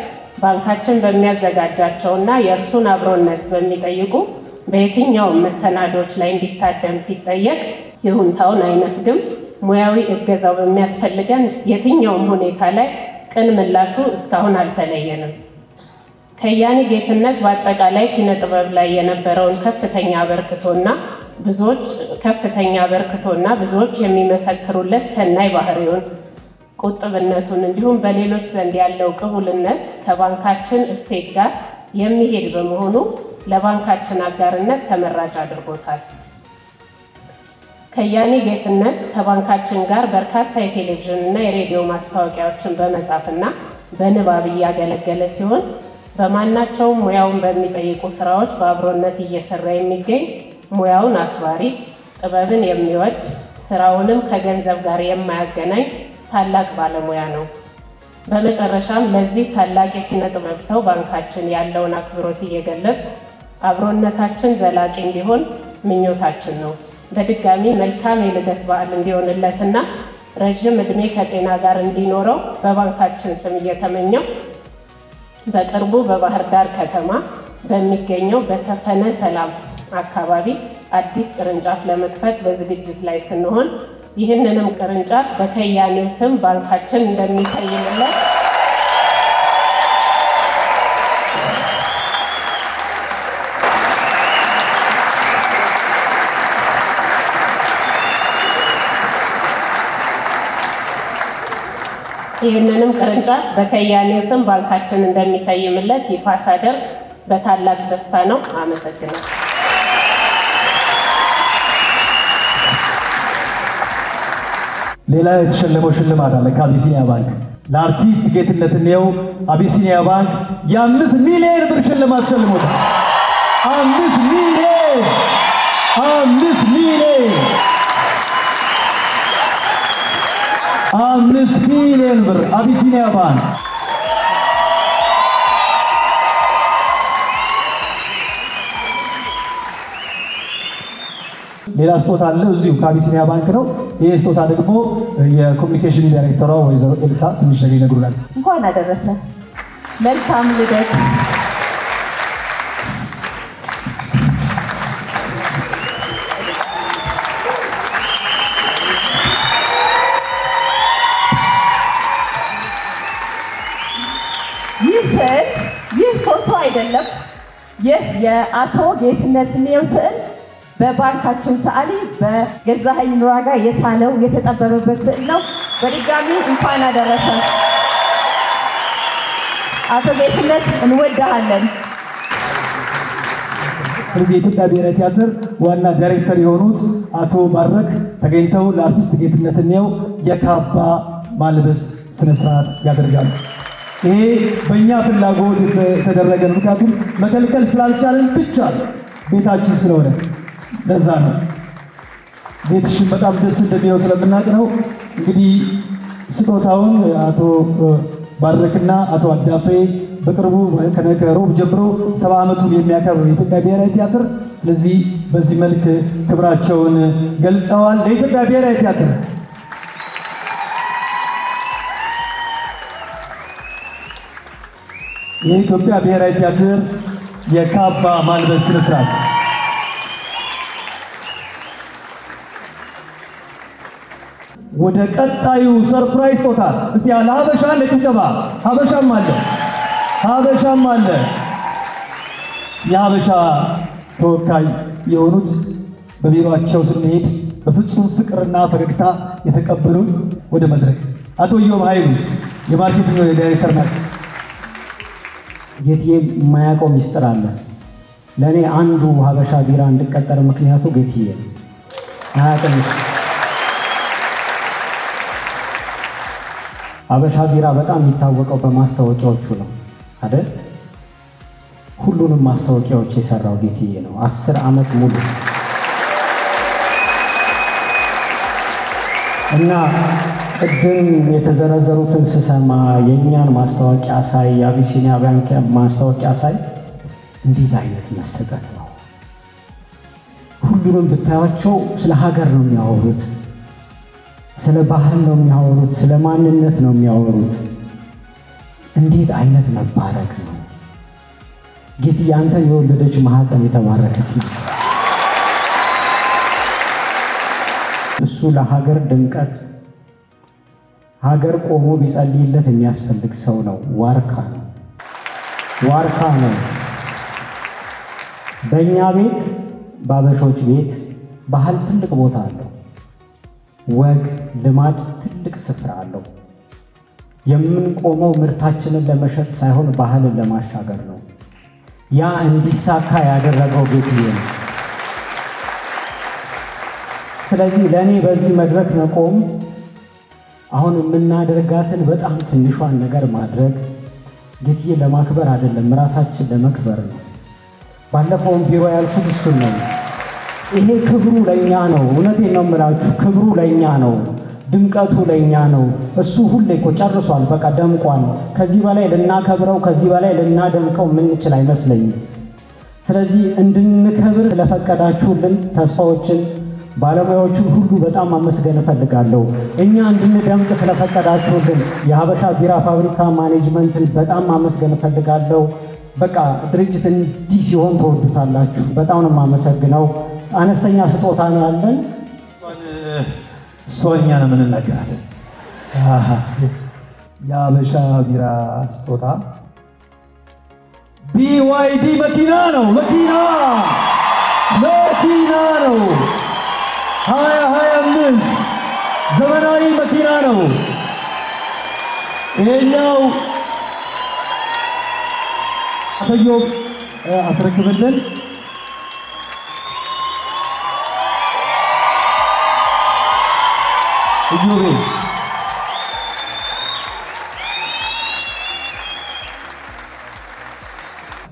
ባንካችን በሚያዘጋጃቸውና የእርሱን አብሮነት በሚጠይቁ በየትኛውም መሰናዶች ላይ እንዲታደም ሲጠየቅ ይሁንታውን አይነፍግም። ሙያዊ እገዛው በሚያስፈልገን የትኛውም ሁኔታ ላይ ቅን ምላሹ እስካሁን አልተለየንም። ከያኒ ጌትነት በአጠቃላይ ኪነ ጥበብ ላይ የነበረውን ከፍተኛ አበርክቶና ብዙዎች የሚመሰክሩለት ሰናይ ባህሪውን፣ ቁጥብነቱን እንዲሁም በሌሎች ዘንድ ያለው ቅቡልነት ከባንካችን እሴት ጋር የሚሄድ በመሆኑ ለባንካችን አጋርነት ተመራጭ አድርጎታል። ከያኒ ጌትነት ከባንካችን ጋር በርካታ የቴሌቪዥን እና የሬዲዮ ማስታወቂያዎችን በመጻፍና በንባብ እያገለገለ ሲሆን በማናቸውም ሙያውን በሚጠይቁ ስራዎች በአብሮነት እየሰራ የሚገኝ ሙያውን አክባሪ፣ ጥበብን የሚወድ ስራውንም ከገንዘብ ጋር የማያገናኝ ታላቅ ባለሙያ ነው። በመጨረሻም ለዚህ ታላቅ የኪነ ጥበብ ሰው ባንካችን ያለውን አክብሮት እየገለጽ አብሮነታችን ዘላቂ እንዲሆን ምኞታችን ነው። በድጋሚ መልካም የልደት በዓል እንዲሆንለትና ረጅም ዕድሜ ከጤና ጋር እንዲኖረው በባንካችን ስም እየተመኘው በቅርቡ በባህር ዳር ከተማ በሚገኘው በሰፈነ ሰላም አካባቢ አዲስ ቅርንጫፍ ለመክፈት በዝግጅት ላይ ስንሆን ይህንንም ቅርንጫፍ በከያኒው ስም ባንካችን እንደሚሰይምለት ይህንንም ቅርንጫፍ በከያኔው ስም ባንካችን እንደሚሰይምለት ይፋ ሳደርግ በታላቅ ደስታ ነው። አመሰግናለሁ። ሌላ የተሸለመው ሽልማት አለ ከአቢሲኒያ ባንክ ለአርቲስት ጌትነት እንየው አቢሲኒያ ባንክ የ5 ሚሊዮን ብር ሽልማት ሸልሞታል። 5 ሚሊዮን 5 ሚሊዮን ብር አቢሲኒያ ባንክ። ሌላ ስጦታ አለ እዚሁ ከአቢሲኒያ ባንክ ነው። ይህ ስጦታ ደግሞ የኮሚኒኬሽን ዳይሬክተሯ ወይዘሮ ኤልሳ ትንሽ ነገር ይነግሩናል። እንኳን አደረሰ። መልካም ልደት። ይህ ፎቶ አይደለም። ይህ የአቶ ጌትነት እንየው ስዕል በባንካችን ሰዓሊ በገዛኸኝ ኑራጋ የሳለው የተጠበበበት ስዕል ነው። በድጋሚ እንኳን አደረሰ። አቶ ጌትነት እንወድሃለን። ስለዚህ የኢትዮጵያ ብሔራዊ ቲያትር ዋና ዳይሬክተር የሆኑት አቶ ባረክ ተገኝተው ለአርቲስት ጌትነት እንየው የካባ ማልበስ ስነስርዓት ያደርጋሉ። ይሄ በእኛ ፍላጎት የተደረገ ነው። ምክንያቱም መከልከል ስላልቻለን ብቻ ቤታችን ስለሆነ ለዛ ነው። ቤትሽን በጣም ደስ እንደሚለው ስለምናውቅ ነው። እንግዲህ ስጦታውን አቶ ባረክና አቶ አዳፌ በቅርቡ ከሮብ ጀምሮ 70 ዓመቱን የሚያከብር የኢትዮጵያ ብሔራዊ ቲያትር፣ ስለዚህ በዚህ መልክ ክብራቸውን ገልጸዋል። ለኢትዮጵያ ብሔራዊ ቲያትር የኢትዮጵያ ብሔራዊ ቲያትር የካባ ማልበስ ስነ ስርዓት ወደ ቀጣዩ ሰርፕራይዝ ጾታ እስቲ ያለ ሀበሻ ለጭብጨባ ሀበሻም አለ የሀበሻ ተወካይ የሆኑት በቢሮአቸው ስንሄድ በፍጹም ፍቅርና ፈገግታ የተቀበሉን ወደ መድረክ አቶ ኢዮብ ኃይሉ የማርኬቲንግ ዳይሬክተር ናቸው። ጌትዬ የማያውቀው ሚስጥር አለ። ለእኔ አንዱ ሀበሻ ቢራ እንድቀጠር ምክንያቱ ጌትዬ አያውቅም። ሀበሻ ቢራ በጣም የሚታወቀው በማስታወቂያዎቹ ነው አይደል? ሁሉንም ማስታወቂያዎች የሰራው ጌትዬ ነው 10 ዓመት ሙሉ እና ቅድም የተዘረዘሩትን ስሰማ የእኛን ማስታወቂያ ሳይ የአቢሲኒያ ባንክ ማስታወቂያ ሳይ እንዴት አይነት መሰጠት ነው! ሁሉንም ብታያቸው ስለ ሀገር ነው የሚያወሩት፣ ስለ ባህል ነው የሚያወሩት፣ ስለ ማንነት ነው የሚያወሩት። እንዴት አይነት መባረክ ነው! ጌትዬ አንተን የወለደች ማህፀን የተባረከች ነው። እሱ ለሀገር ድምቀት ሀገር ቆሞ ቢጸልይለት የሚያስፈልግ ሰው ነው። ዋርካ ነው። በእኛ ቤት በአበሾች ቤት ባህል ትልቅ ቦታ አለው። ወግ ልማድ ትልቅ ስፍራ አለው። የምንቆመው ምርታችንን ለመሸጥ ሳይሆን ባህልን ለማሻገር ነው። ያ እንዲሳካ ያደረገው ጌትዬ ነው። ስለዚህ ለእኔ በዚህ መድረክ መቆም አሁን የምናደርጋትን በጣም ትንሿን ነገር ማድረግ ጌትዬ ለማክበር አይደለም፣ ራሳችን ለመክበር ነው። ባለፈውም ቢሮ ያልኩት እሱን ነው። ይሄ ክብሩ ለእኛ ነው። እውነቴን ነው የምላችሁ፣ ክብሩ ለእኛ ነው፣ ድምቀቱ ለእኛ ነው። እሱ ሁሌ እኮ ጨርሷል፣ በቃ ደምቋል። ከዚህ በላይ ልናከብረው፣ ከዚህ በላይ ልናደምቀው የምንችል አይመስለኝም። ስለዚህ እንድንከብር ስለፈቀዳችሁልን ተስፋዎችን ባለሙያዎቹን ሁሉ በጣም ማመስገን እፈልጋለሁ። እኛ እንድንደምቅ ስለፈቀዳችሁልን የሀበሻ ቢራ ፋብሪካ ማኔጅመንትን በጣም ማመስገን እፈልጋለሁ። በቃ ድርጅት እንዲህ ሲሆን ተወዱታላችሁ። በጣም ነው የማመሰግነው። አነስተኛ ስጦታ ነው ያለን። ሶኛ ነው የምንነግራት። የሀበሻ ቢራ ስጦታ BYD መኪና ነው። መኪና ነው 2025 ዘመናዊ መኪና ነው። ይሄኛው አተዮ አስረክብልን። ኢዮቤ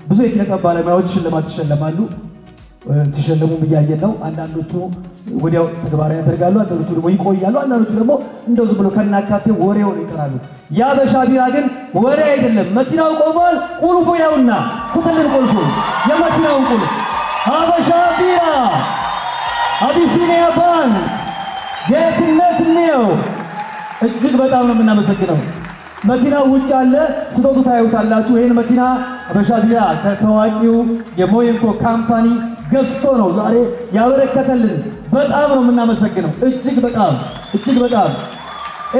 ብዙ የኪነጥበብ ባለሙያዎች ሽልማት ይሸለማሉ። ሲሸለሙ እያየን ነው። አንዳንዶቹ ወዲያው ተግባራዊ ያደርጋሉ፣ አንዳንዶቹ ደግሞ ይቆያሉ፣ አንዳንዶቹ ደግሞ እንደው ዝም ብሎ ከናካቴው ወሬውን ይቀራሉ። የሀበሻ ቢራ ግን ወሬ አይደለም። መኪናው ቆሟል። ቁልፉ ያውና ስትልን ቁልፉ የመኪናውን ቁልፍ ሀበሻ ቢራ አቢሲኒያ ባንክ ጌትነት ነው። እጅግ በጣም ነው የምናመሰግነው። መኪናው ውጭ አለ፣ ስትወጡ ታዩታላችሁ። ይህን መኪና ሀበሻ ቢራ ከታዋቂው የሞየንኮ ካምፓኒ ገዝቶ ነው ዛሬ ያበረከተልን። በጣም ነው የምናመሰግነው። እጅግ በጣም እጅግ በጣም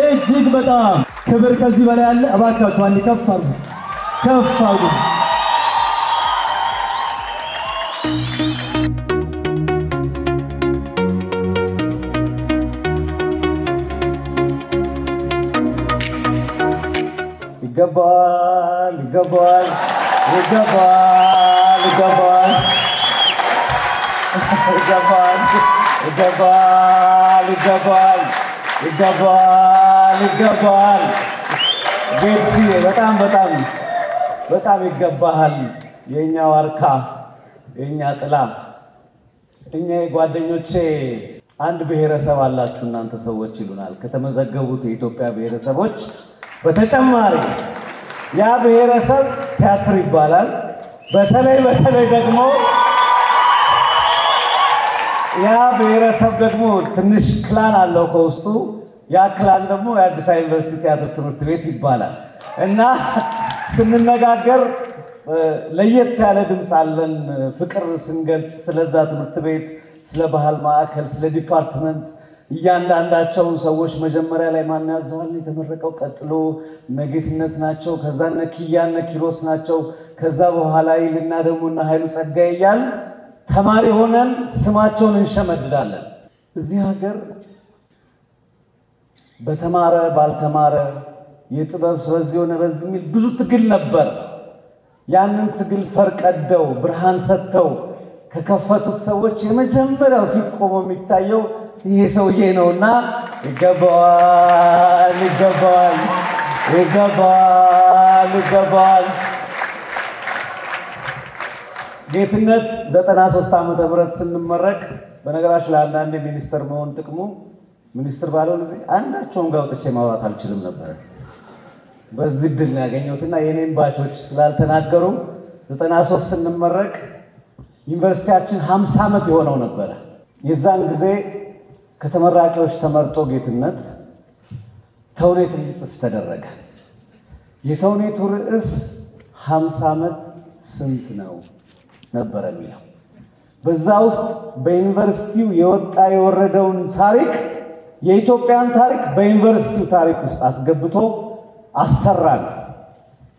እጅግ በጣም ክብር ከዚህ በላይ አለ። እባካችሁ አንዴ ከፍ አድርጉ፣ ከፍ አድርጉ። ይገባል ይገባል ይገባል ይገባል ይገባል ይገባል ይገባል ይገባል ይገባል። ጌትሲ በጣም በጣም በጣም ይገባሃል። የኛ ዋርካ፣ የኛ ጥላ። እኛ ጓደኞቼ አንድ ብሔረሰብ አላችሁ እናንተ ሰዎች ይሉናል ከተመዘገቡት የኢትዮጵያ ብሔረሰቦች በተጨማሪ ያ ብሔረሰብ ቲያትር ይባላል። በተለይ ደግሞ ያ ብሔረሰብ ደግሞ ትንሽ ክላን አለው ከውስጡ። ያ ክላን ደግሞ የአዲስ አበባ ዩኒቨርሲቲ ቲያትር ትምህርት ቤት ይባላል እና ስንነጋገር ለየት ያለ ድምፅ አለን። ፍቅር ስንገልጽ ስለዛ ትምህርት ቤት፣ ስለ ባህል ማዕከል፣ ስለ ዲፓርትመንት እያንዳንዳቸውን ሰዎች መጀመሪያ ላይ ማን ያዘዋል የተመረቀው፣ ቀጥሎ ነጌትነት ናቸው፣ ከዛ ነኪያ ነኪሮስ ናቸው፣ ከዛ በኋላ ይልና ደሞና ኃይሉ ጸጋዬ እያል ተማሪ ሆነን ስማቸውን እንሸመድዳለን። እዚህ ሀገር በተማረ ባልተማረ የጥበብ በዚህ ሆነ በዚህ የሚል ብዙ ትግል ነበር። ያንን ትግል ፈርቀደው ብርሃን ሰጥተው ከከፈቱት ሰዎች የመጀመሪያው ፊት ቆሞ የሚታየው ይሄ ሰውዬ ነውና ይገባዋል ይገባዋል ይገባዋል ይገባዋል። ጌትነት 93 ዓመተ ምህረት ስንመረቅ በነገራችን ላይ አንዳንዴ ሚኒስተር መሆን ጥቅሙ ሚኒስትር ባለው ጊዜ አንዳቸውም ጋር ወጥቼ ማውራት አልችልም ነበር። በዚህ ድል ነው ያገኘሁትና የኔን ባቾች ስላልተናገሩ 93 ስንመረቅ ዩኒቨርሲቲያችን 50 ዓመት የሆነው ነበር። የዛን ጊዜ ከተመራቂዎች ተመርጦ ጌትነት ተውኔት እንዲጽፍ ተደረገ። የተውኔቱ ርዕስ 50 ዓመት ስንት ነው ነበር የሚለው። በዛ ውስጥ በዩኒቨርሲቲው የወጣ የወረደውን ታሪክ የኢትዮጵያን ታሪክ በዩኒቨርሲቲው ታሪክ ውስጥ አስገብቶ አሰራን።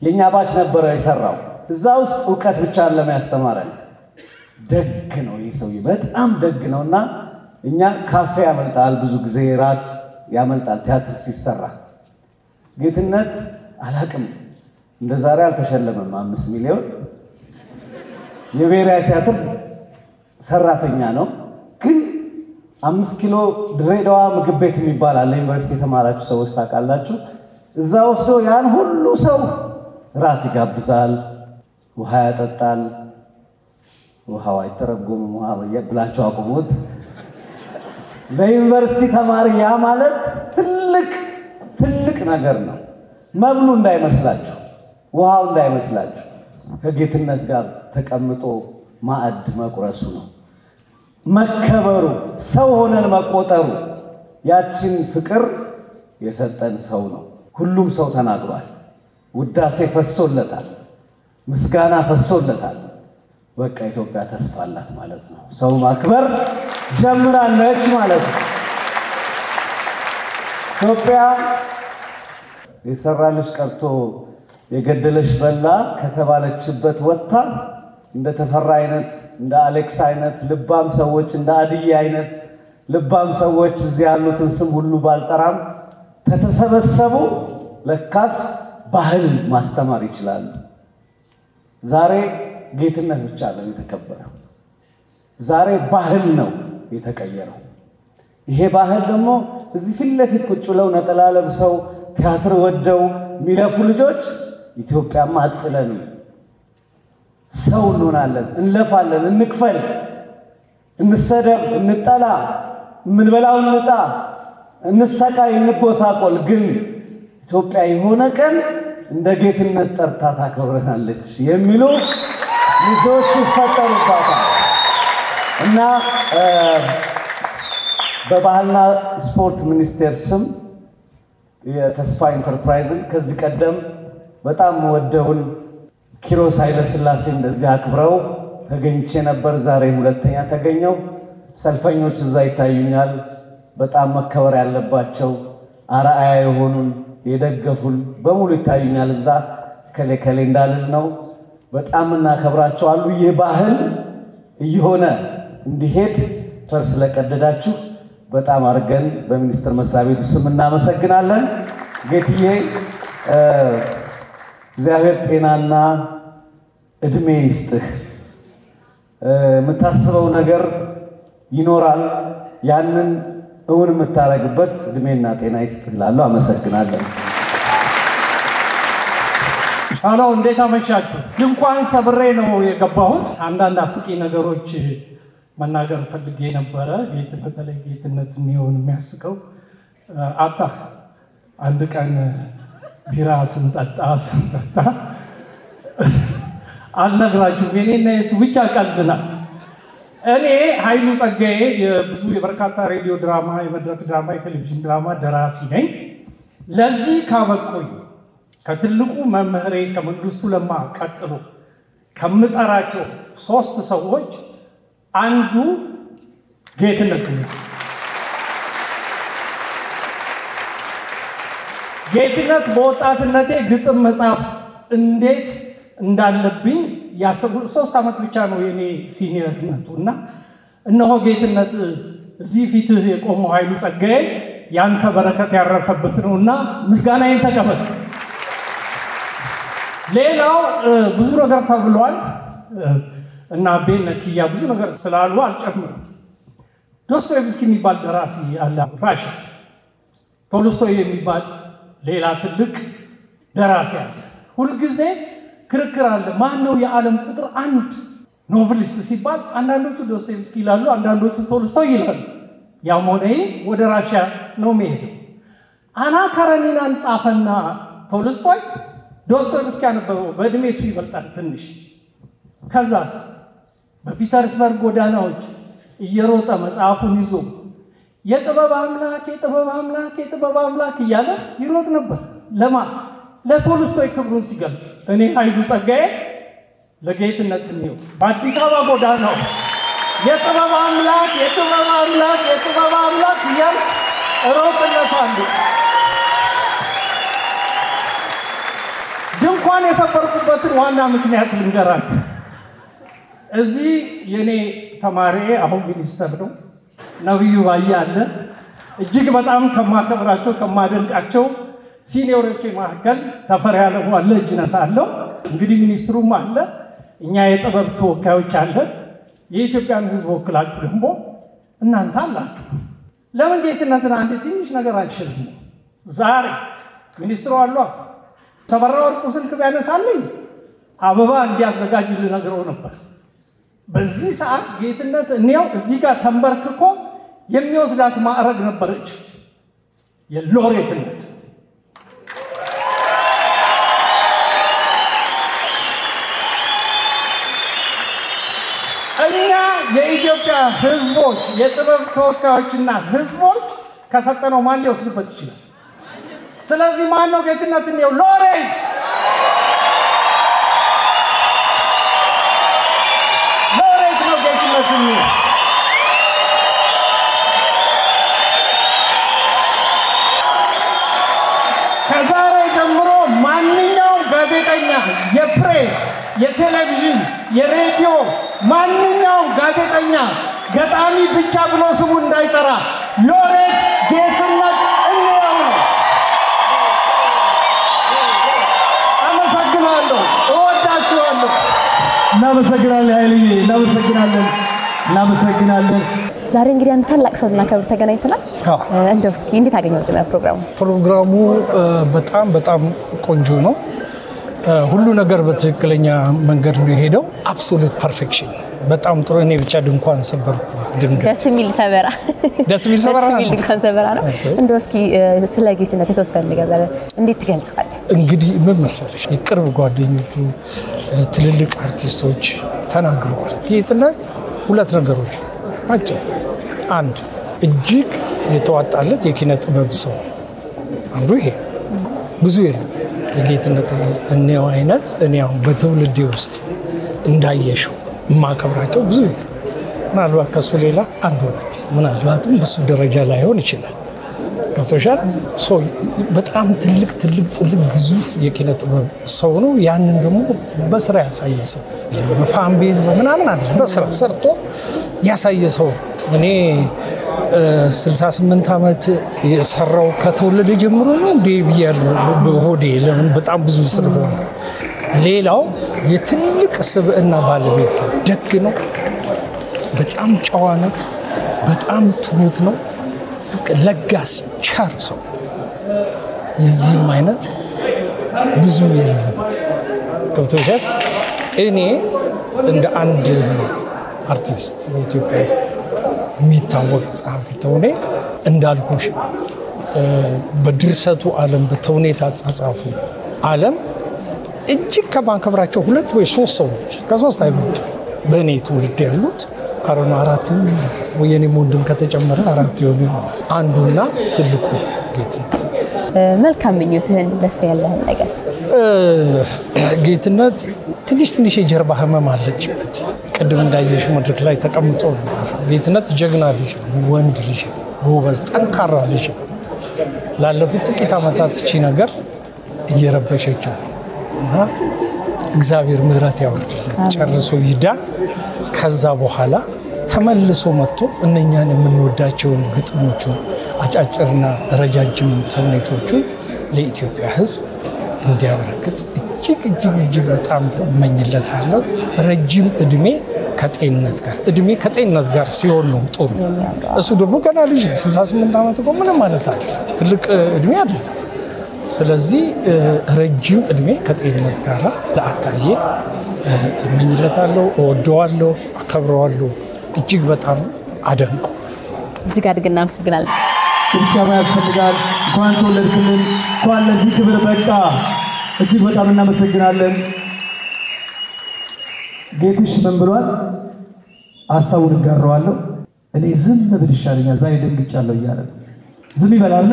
የኛ ባች ነበረ የሰራው። እዛ ውስጥ ዕውቀት ብቻ ለማስተማረን ደግ ነው ይህ ሰውዬ፣ በጣም ደግ ነውና እኛ ካፌ ያመልጣል፣ ብዙ ጊዜ ራት ያመልጣል ቲያትር ሲሰራ። ጌትነት አላቅም እንደ ዛሬ አልተሸለመም። 5 ሚሊዮን የብሔራዊ ቲያትር ሰራተኛ ነው። ግን 5 ኪሎ ድሬዳዋ ምግብ ቤት የሚባል አለ፣ ዩኒቨርሲቲ የተማራችሁ ሰዎች ታውቃላችሁ። እዛ ወስዶ ያን ሁሉ ሰው ራት ይጋብዛል፣ ውሃ ያጠጣል። ውሃው አይተረጎምም፣ ውሃ ብላችሁ አቁሙት። ለዩኒቨርሲቲ ተማሪ ያ ማለት ትልቅ ነገር ነው። መብሉ እንዳይመስላችሁ፣ ውሃው እንዳይመስላችሁ፣ ከጌትነት ጋር ተቀምጦ ማዕድ መቁረሱ ነው መከበሩ፣ ሰው ሆነን መቆጠሩ። ያችን ፍቅር የሰጠን ሰው ነው። ሁሉም ሰው ተናግሯል። ውዳሴ ፈሶለታል፣ ምስጋና ፈሶለታል። በቃ ኢትዮጵያ ተስፋ አላት ማለት ነው። ሰው ማክበር ጀምራለች ማለት ነው። ኢትዮጵያ የሰራልሽ ቀርቶ የገደለሽ በላ ከተባለችበት ወጥታ እንደ ተፈራ አይነት እንደ አሌክስ አይነት ልባም ሰዎች እንደ አድዬ አይነት ልባም ሰዎች እዚህ ያሉትን ስም ሁሉ ባልጠራም ከተሰበሰቡ ለካስ ባህል ማስተማር ይችላሉ። ዛሬ ጌትነት ብቻ ነው የተከበረው። ዛሬ ባህል ነው የተቀየረው። ይሄ ባህል ደግሞ እዚህ ፊት ለፊት ቁጭ ብለው ነጠላ ለብሰው ቲያትር ወደው የሚለፉ ልጆች ኢትዮጵያማ አጥለን ሰው እንሆናለን፣ እንለፋለን፣ እንክፈል፣ እንሰደብ፣ እንጠላ፣ የምንበላው እንጣ፣ እንሰቃይ፣ እንጎሳቆል፣ ግን ኢትዮጵያ የሆነ ቀን እንደ ጌትነት ጠርታ ታከብረናለች የሚሉ ልጆች ይፈጠሩባታል። እና በባህልና ስፖርት ሚኒስቴር ስም የተስፋ ኢንተርፕራይዝን ከዚህ ቀደም በጣም ወደውን ኪሮስ ኃይለሥላሴ እንደዚህ አክብረው ተገኝቼ ነበር። ዛሬ ሁለተኛ ተገኘው። ሰልፈኞች እዛ ይታዩኛል። በጣም መከበር ያለባቸው አርአያ የሆኑን የደገፉን በሙሉ ይታዩኛል። እዛ ከሌ እንዳልን ነው። በጣም እናከብራቸው አሉ። ይህ ባህል እየሆነ እንዲሄድ ፈርስ ለቀደዳችሁ በጣም አድርገን በሚኒስቴር መስሪያ ቤቱ ስም እናመሰግናለን። ጌትዬ እግዚአብሔር ጤናና እድሜ ይስጥህ። የምታስበው ነገር ይኖራል። ያንን እውን የምታረግበት እድሜና ጤና ይስጥህ እላለሁ። አመሰግናለሁ። ሻለው እንዴት አመሻችሁ? ድንኳን ሰብሬ ነው የገባሁት። አንዳንድ አስቂ ነገሮች መናገር ፈልጌ ነበረ። በተለይ ጌትነት የሚሆን የሚያስቀው አታ አንድ ቀን ቢራ ስንጠጣ አልነግራችሁም። የኔና የሱ ብቻ ቀልድ ናት። እኔ ኃይሉ ጸጋዬ ብዙ የበርካታ ሬዲዮ ድራማ፣ የመድረክ ድራማ፣ የቴሌቪዥን ድራማ ደራሲ ነኝ። ለዚህ ካበቁኝ ከትልቁ መምህሬ ከመንግስቱ ለማ ቀጥሎ ከምጠራቸው 3 ሰዎች አንዱ ጌትነት ነው። ጌትነት በወጣትነቴ ግጥም መጻፍ እንዴት እንዳለብኝ ያሰቡ 3 ዓመት ብቻ ነው የኔ ሲኒየርነቱና እነሆ ጌትነት እዚህ ፊትህ የቆመው ኃይሉ ጸጋዬ ያንተ በረከት ያረፈበት ነውና ምስጋናዬን ተቀበል። ሌላው ብዙ ነገር ተብሏል እና ቤነኪያ ብዙ ነገር ስላሉ አልጨምርም። ዶስቶየቭስኪ የሚባል ደራሲ አለ ራሽያ። ቶልስቶይ የሚባል ሌላ ትልቅ ደራሲ አለ። ሁልጊዜ ክርክር አለ። ማን ነው የዓለም ቁጥር 1 ኖቨሊስት ሲባል አንዳንዶቹ ዶስቶየቭስኪ ይላሉ፣ አንዳንዶቹ ቶልስቶይ ይላሉ። ያም ሆነ ወደ ራሽያ ነው የሚሄደው። አና ካረኒናን ጻፈና ቶልስቶይ ዶስቶየቭስኪ ያነበበው በእድሜ እሱ ይበልጣል ትንሽ። ከዛስ በፒተርስበርግ ጎዳናዎች እየሮጠ መጽሐፉን ይዞ የጥበብ አምላክ የጥበብ አምላክ የጥበብ አምላክ እያለ ይሮጥ ነበር። ለቶልስቶይ ክብሩን ሲገልጽ እኔ ኃይሉ ጸጋዬ ለጌትነት ነው በአዲስ አበባ ጎዳናው የጥበብ አምላክ የጥበብ አምላክ የጥበብ አምላክ እያለ እሮጥለታለሁ። ድንኳን የሰበርኩበትን ዋና ምክንያት ልንገራችሁ። እዚህ የኔ ተማሪ አሁን ሚኒስተር ነው ነብዩ ባየ አለ። እጅግ በጣም ከማከብራቸው ከማደንቃቸው ሲኒዮሮቼ መካከል ተፈሪ ያለሙ አለ። እጅ ነሳለሁ። እንግዲህ ሚኒስትሩም አለ። እኛ የጥበብ ተወካዮች አለ። የኢትዮጵያን ሕዝብ ወክላችሁ ደግሞ እናንተ አላችሁ። ለምን ጌትነትን አንድ ትንሽ ነገር አንችልም? ዛሬ ሚኒስትሩ አሉ። ተበራ ወርቁ ስልክ ቢያነሳልኝ አበባ እንዲያዘጋጅ ልነግረው ነበር። በዚህ ሰዓት ጌትነት እኔው እዚህ ጋር ተንበርክኮ የሚወስዳት ማዕረግ ነበረች፣ የሎሬትነት። እኛ የኢትዮጵያ ህዝቦች የጥበብ ተወካዮችና ህዝቦች ከሰጠነው ማን ሊወስድበት ይችላል? ስለዚህ ማን ነው ጌትነት ነው ሎሬት? ሎሬት ነው ጌትነት ነው። ከዛሬ ጀምሮ ማንኛውም ጋዜጠኛ፣ የፕሬስ፣ የቴሌቪዥን፣ የሬዲዮ ማንኛውም ጋዜጠኛ ገጣሚ ብቻ ብሎ ስሙ እንዳይጠራ ሎሬት ጌትነት እንየው ነው። እናመሰግናለን ኃይልዬ፣ እናመሰግናለን። ዛሬ እንግዲህ አንድ ታላቅ ሰው ልናከብር ተገናኝተናል። እንደው እስኪ እንዴት አገኘው ፕሮግራሙ? በጣም ቆንጆ ነው። ሁሉ ነገር በትክክለኛ መንገድ ነው የሄደው። አብሶሉት ፐርፌክሽን በጣም ጥሩ። እኔ ብቻ ድንኳን ሰበርኩ። ደስ የሚል ድንኳን ሰበራ ነው። እንደው እስኪ ስለ ጌትነት የተወሰነ ነገር እንዴት ትገልጻለህ? እንግዲህ ምን መሰለሽ፣ የቅርብ ጓደኞቹ ትልልቅ አርቲስቶች ተናግረዋል። ጌትነት ሁለት ነገሮች ናቸው። አንድ እጅግ የተዋጣለት የኪነ ጥበብ ሰው፣ አንዱ ይሄ ብዙ የለም የጌትነት እኔው አይነት እኔ አሁን በትውልዴ ውስጥ እንዳየሽው የማከብራቸው ብዙ የለም። ምናልባት ከሱ ሌላ አንድ ሁለት ምናልባትም በሱ ደረጃ ላይሆን ይችላል። ገብቶሻል? በጣም ትልቅ ግዙፍ የኪነ ጥበብ ሰው ነው። ያንን ደግሞ በስራ ያሳየ ሰው፣ በፋን ቤዝ በምናምን አይደለም፣ በስራ ሰርቶ ያሳየ ሰው። እኔ 68 ዓመት የሰራው ከተወለደ ጀምሮ ነው እንዴ ብያለሁ በሆዴ። ለምን? በጣም ብዙ ስለሆነ። ሌላው የትልቅ ስብዕና ባለቤት ነው። ደግ ነው። በጣም ጨዋ ነው። በጣም ትሁት ነው። ለጋስ ቸር ሰው። የዚህም አይነት ብዙ የለም። ገብቶሻል? እኔ እንደ አንድ አርቲስት በኢትዮጵያ የሚታወቅ ጸሐፊ ተውኔት እንዳልኩሽ በድርሰቱ ዓለም በተውኔት አጻጻፉ ዓለም እጅግ ከማከብራቸው ሁለት ወይ ሶስት ሰዎች ከሶስት አይበልጡ በእኔ ትውልድ ያሉት አረኑ አራት ወይ የኔ ወንድም ከተጨመረ አራት ይሆናል። አንዱና ትልቁ ጌትነት። መልካም ምኞትህን ለሱ ያለህን ነገር? ጌትነት ትንሽ የጀርባ ህመም አለችበት። ቅድም እንዳየሽ መድረክ ላይ ተቀምጦ ነበር። ጌትነት ጀግና ልጅ ነው፣ ወንድ ልጅ ነው፣ ጎበዝ ጠንካራ ልጅ ነው። ላለፉት ጥቂት ዓመታት እቺ ነገር እየረበሸችው እና እግዚአብሔር ምሕረት ያወርድለት ጨርሶ ይዳን። ከዛ በኋላ ተመልሶ መጥቶ እነኛን የምንወዳቸውን ግጥሞቹን አጫጭርና ረጃጅም ተውኔቶቹን ለኢትዮጵያ ሕዝብ እንዲያበረክት እጅግ በጣም እመኝለታለሁ። ረጅም እድሜ ከጤንነት ጋር ሲሆን ነው ጥሩ። እሱ ደግሞ ገና ልጅ ነው። 68 ዓመት እኮ ምንም ማለት አይደለም፣ ትልቅ እድሜ አይደለም። ስለዚህ ረጅም እድሜ ከጤንነት ጋር ለአታዬ እመኝለታለሁ። እወደዋለሁ፣ አከብረዋለሁ። እጅግ በጣም አደንቁ። እጅግ አድርገን እናመሰግናለን። ጭብጨባ ያስፈልጋል። እንኳን ተወለድክልን፣ እንኳን ለዚህ ክብር በቃ። እጅግ በጣም እናመሰግናለን። ጌትሽ ምን ብሏል? ሀሳቡን እጋራዋለሁ። እኔ ዝም ብል ይሻለኛል፣ ዛሬ ደንግጫለሁ እያለ ዝም ይበላል።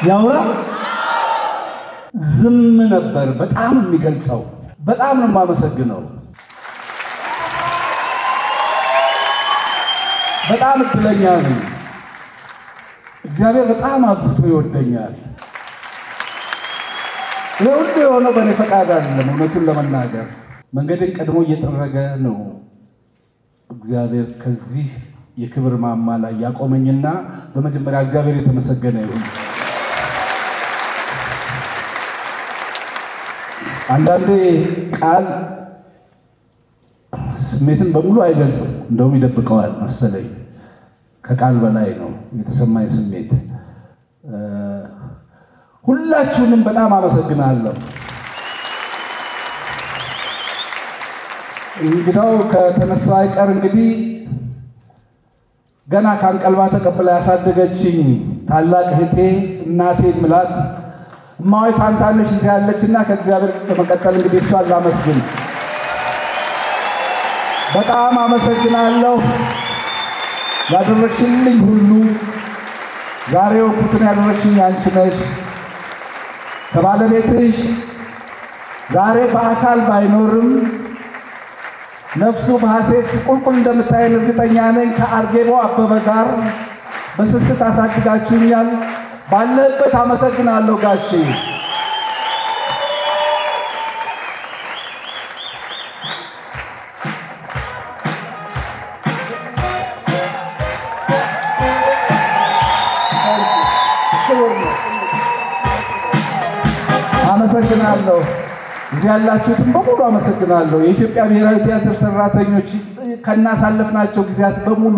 ያውራ ዝም ነበር። በጣም የሚገልጸው በጣም ነው የማመሰግነው። በጣም እድለኛ ነኝ። እግዚአብሔር በጣም አብዝቶ ይወደኛል። ለሁሉ የሆነው በእኔ ፈቃድ አይደለም። እውነቱን ለመናገር መንገድን ቀድሞ እየጠረገ ነው እግዚአብሔር ከዚህ የክብር ማማ ላይ ያቆመኝና በመጀመሪያ እግዚአብሔር የተመሰገነ ይሁን። አንዳንዴ ቃል ስሜትን በሙሉ አይገልጽም፣ እንደውም ይደብቀዋል መሰለኝ። ከቃል በላይ ነው የተሰማኝ ስሜት። ሁላችሁንም በጣም አመሰግናለሁ። እንግዳው ከተነሳ አይቀር እንግዲህ ገና ከአንቀልባ ተቀብላ ያሳደገችኝ ታላቅ እህቴ እናቴ ምላት እማዊ ፋንታነሽ እዚህ ያለችና ከእግዚአብሔር በመቀጠል እንግዲህ እሷን ላመስግን። በጣም አመሰግናለሁ ያደረግሽልኝ ሁሉ። ዛሬ ወቅቱን ያደረግሽኝ አንቺ ነሽ። ከባለቤትሽ ዛሬ በአካል ባይኖርም ነፍሱ በሐሴት ቁልቁል እንደምታየን እርግጠኛ ነኝ። ከአርጌቦ አበበ ጋር በስስት አሳድጋችሁኛል። ባለበት አመሰግናለሁ ጋሼ። አመሰግናለሁ። እዚህ ያላችሁትን በሙሉ አመሰግናለሁ። የኢትዮጵያ ብሔራዊ ቲያትር ሰራተኞች ከናሳለፍናቸው ጊዜያት በሙሉ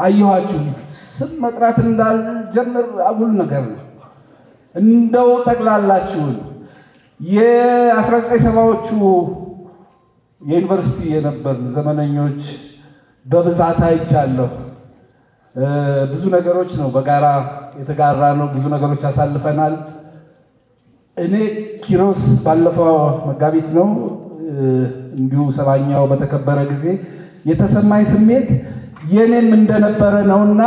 አየኋችሁ። ስም መጥራት እንዳልጀምር አጉል ነገር ነው። እንደው ጠቅላላችሁን የ1970ዎቹ የዩኒቨርሲቲ የነበርን ዘመነኞች በብዛት አይቻለሁ። ብዙ ነገሮች ነው በጋራ የተጋራ ነው። ብዙ ነገሮች አሳልፈናል። እኔ ኪሮስ ባለፈው መጋቢት ነው እንዲሁ 70ኛው በተከበረ ጊዜ የተሰማኝ ስሜት የኔም እንደነበረ ነውና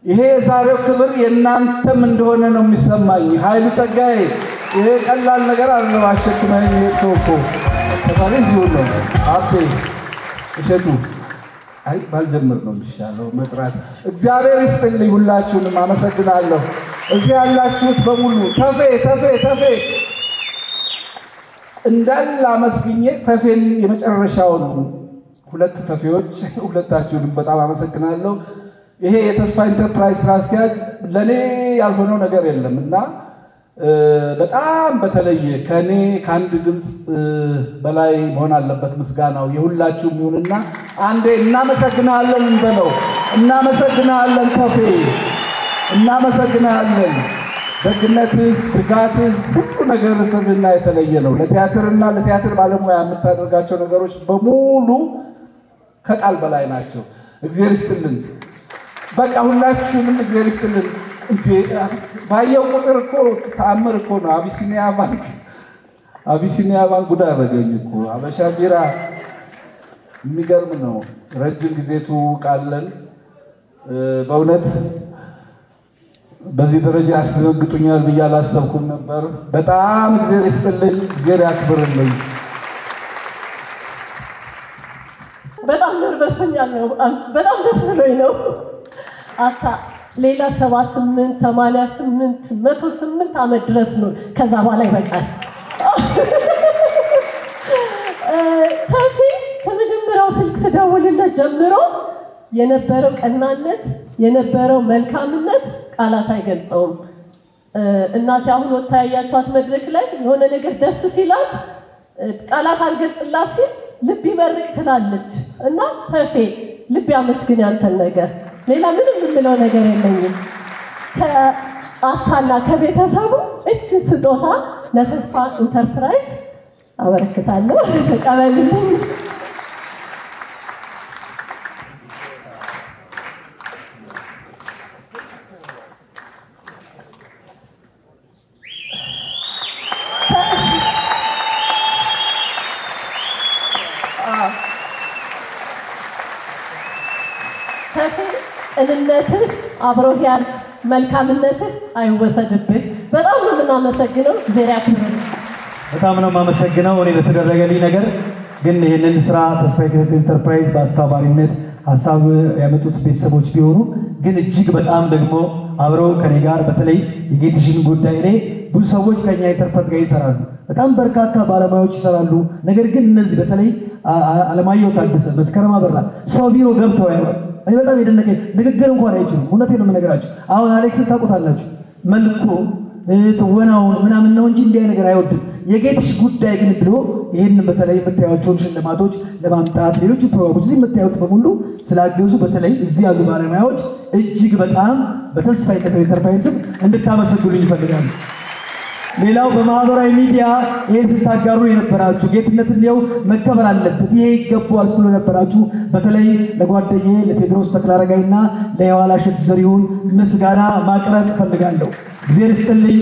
ይሄ የዛሬው ክብር የናንተም እንደሆነ ነው የሚሰማኝ። ኃይሉ ጸጋዬ ይሄ ቀላል ነገር አይደለም። አሸክመኝ የቶኮ ተባለኝ ዚሁን ነው አቤ እሸቱ አይ ባልጀምር ነው የሚሻለው መጥራት። እግዚአብሔር ይስጥልኝ። ሁላችሁንም አመሰግናለሁ። እዚህ ያላችሁት በሙሉ ተፌ እንዳለ አመስግኜ ተፌን የመጨረሻውን ሁለት ተፌዎች ሁለታችሁንም በጣም አመሰግናለሁ። ይሄ የተስፋ ኢንተርፕራይዝ ስራ አስኪያጅ ለኔ ያልሆነው ነገር የለምና በጣም በተለየ ከኔ ከአንድ ድምፅ በላይ መሆን አለበት ምስጋናው የሁላችሁም ይሁንና አንዴ እናመሰግናለን እንበለው። እናመሰግናለን ተፌ፣ እናመሰግናለን። ደግነትህ፣ ትጋትህ፣ ሁሉ ነገር ስብዕና የተለየ ነው። ለቲያትርና ለቲያትር ባለሙያ የምታደርጋቸው ነገሮች በሙሉ ከቃል በላይ ናቸው። እግዚአብሔር ይስጥልን። በቃ ሁላችሁንም እግዚአብሔር ይስጥልን። እንዴ ባየው ቁጥር እኮ ተአምር እኮ ነው። አቢሲኒያ ባንክ ጉድ አደረገኝ እኮ። አበሻ ቢራ የሚገርም ነው። ረጅም ጊዜ ትውውቃለን። በእውነት በዚህ ደረጃ ያስደነግጡኛል ብዬ አላሰብኩም ነበር። በጣም እግዚአብሔር ይስጥልኝ፣ እግዚአብሔር ያክብርልኝ። በጣም ነርቨሰኛለሁ። በጣም ደስ ብሎኝ ነው። አታ ሌላ 78 88 108 ዓመት ድረስ ነው። ከዛ በኋላ ይበቃል። ተፌ ከመጀመሪያው ስልክ ስደውልለት ጀምሮ የነበረው ቀናነት የነበረው መልካምነት ቃላት አይገልጸውም። እናቴ አሁን ወጥታ ያያችኋት መድረክ ላይ የሆነ ነገር ደስ ሲላት ቃላት አልገልጽላት ሲል ልብ ይመርቅ ትላለች እና ተፌ ልብ ያመስግን ያንተን ነገር። ሌላ ምንም የምለው ነገር የለኝም። ከአታና ከቤተሰቡ እችን ስጦታ ለተስፋ ኢንተርፕራይዝ አበረክታለሁ። ተቀበልልኝ። ቅንነትህ አብሮህ ያርጅ፣ መልካምነትህ አይወሰድብህ። በጣም ነው የምናመሰግነው። እግዚአብሔር ያክብርልኝ። በጣም ነው የማመሰግነው እኔ ለተደረገልኝ ነገር። ግን ይህንን ስራ ተስፋ ኢንተርፕራይዝ በአስተባባሪነት ሀሳብ ያመጡት ቤተሰቦች ቢሆኑ ግን እጅግ በጣም ደግሞ አብረው ከኔ ጋር በተለይ የጌትሽን ጉዳይ እኔ ብዙ ሰዎች ከኛ ኢንተርፕራይዝ ጋር ይሰራሉ፣ በጣም በርካታ ባለሙያዎች ይሰራሉ። ነገር ግን እነዚህ በተለይ አለማየሁ ታደሰ፣ መስከረም አበራ ሰው ቢሮ ገብተው ያለው እኔ በጣም የደነቀኝ ንግግር እንኳን አይችሉም። እውነቴን ነው የምነግራችሁ። አሁን አሌክስን ታውቁታላችሁ። መልኩ ትወናውን ምናምን ነው እንጂ እንዲህ ነገር አይወድም። የጌትሽ ጉዳይ ግን ብሎ ይህንን በተለይ የምታዩቸውን ሽልማቶች ለማምጣት ሌሎች ፕሮግራሞች እዚህ የምታዩት በሙሉ ስላገዙ በተለይ እዚህ ያሉ ባለሙያዎች እጅግ በጣም በተስፋ ኢንተርፕራይዝ እንድታመሰግኑልኝ ይፈልጋሉ። ሌላው በማህበራዊ ሚዲያ ይህን ስታጋሩ የነበራችሁ ጌትነትን ሊያው መከበር አለበት ይሄ ይገባዋል ስለ ነበራችሁ በተለይ ለጓደኛዬ ለቴድሮስ ተክለአረጋይና ለየዋላሸት ዘሪሁን ምስጋና ማቅረብ እፈልጋለሁ። እግዚአብሔር ይስጥልኝ።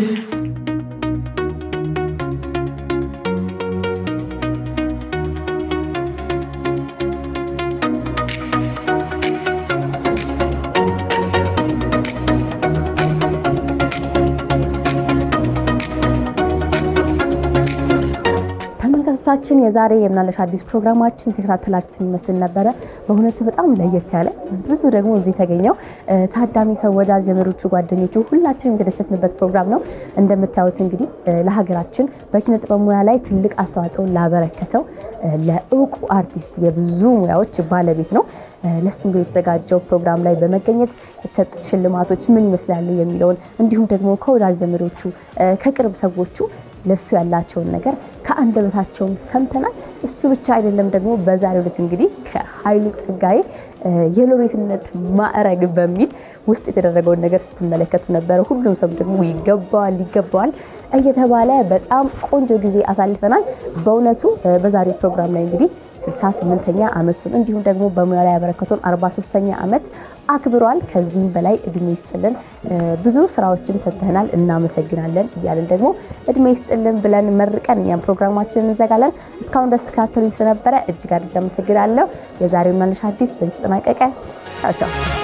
ተመልካቾቻችን የዛሬ የምናለሽ አዲስ ፕሮግራማችን ተከታተላችሁን ይመስል ነበረ። በእውነቱ በጣም ለየት ያለ ብዙ ደግሞ እዚህ ተገኘው ታዳሚ ሰው ወዳጅ ዘመዶቹ ጓደኞቹ ሁላችንም የተደሰትንበት ፕሮግራም ነው። እንደምታዩት እንግዲህ ለሀገራችን በኪነ ጥበብ ሙያ ላይ ትልቅ አስተዋጽኦ ላበረከተው ለእውቁ አርቲስት የብዙ ሙያዎች ባለቤት ነው። ለሱ የተዘጋጀው ፕሮግራም ላይ በመገኘት የተሰጡት ሽልማቶች ምን ይመስላሉ የሚለውን እንዲሁም ደግሞ ከወዳጅ ዘመዶቹ ከቅርብ ሰዎቹ ለሱ ያላቸውን ነገር ከአንደበታቸውም ሰምተናል። እሱ ብቻ አይደለም ደግሞ በዛሬው ዕለት እንግዲህ ከኃይሉ ጸጋዬ የሎሬትነት ማዕረግ በሚል ውስጥ የተደረገውን ነገር ስትመለከቱ ነበር። ሁሉም ሰው ደግሞ ይገባዋል እየተባለ በጣም ቆንጆ ጊዜ አሳልፈናል። በእውነቱ በዛሬው ፕሮግራም ላይ እንግዲህ 68ኛ ዓመቱን እንዲሁም ደግሞ በሙያ ላይ ያበረከተውን 43ኛ ዓመት አክብሯል። ከዚህም በላይ እድሜ ይስጥልን፣ ብዙ ስራዎችን ሰጥተናል፣ እናመሰግናለን እያልን ደግሞ እድሜ ይስጥልን ብለን መርቀን እኛም ፕሮግራማችንን እንዘጋለን። እስካሁን ድረስ ተከታተሉኝ ስለነበረ እጅግ አድርጌ አመሰግናለሁ። የዛሬው መልሽ አዲስ በዚህ ተጠናቀቀ። ቻው ቻው።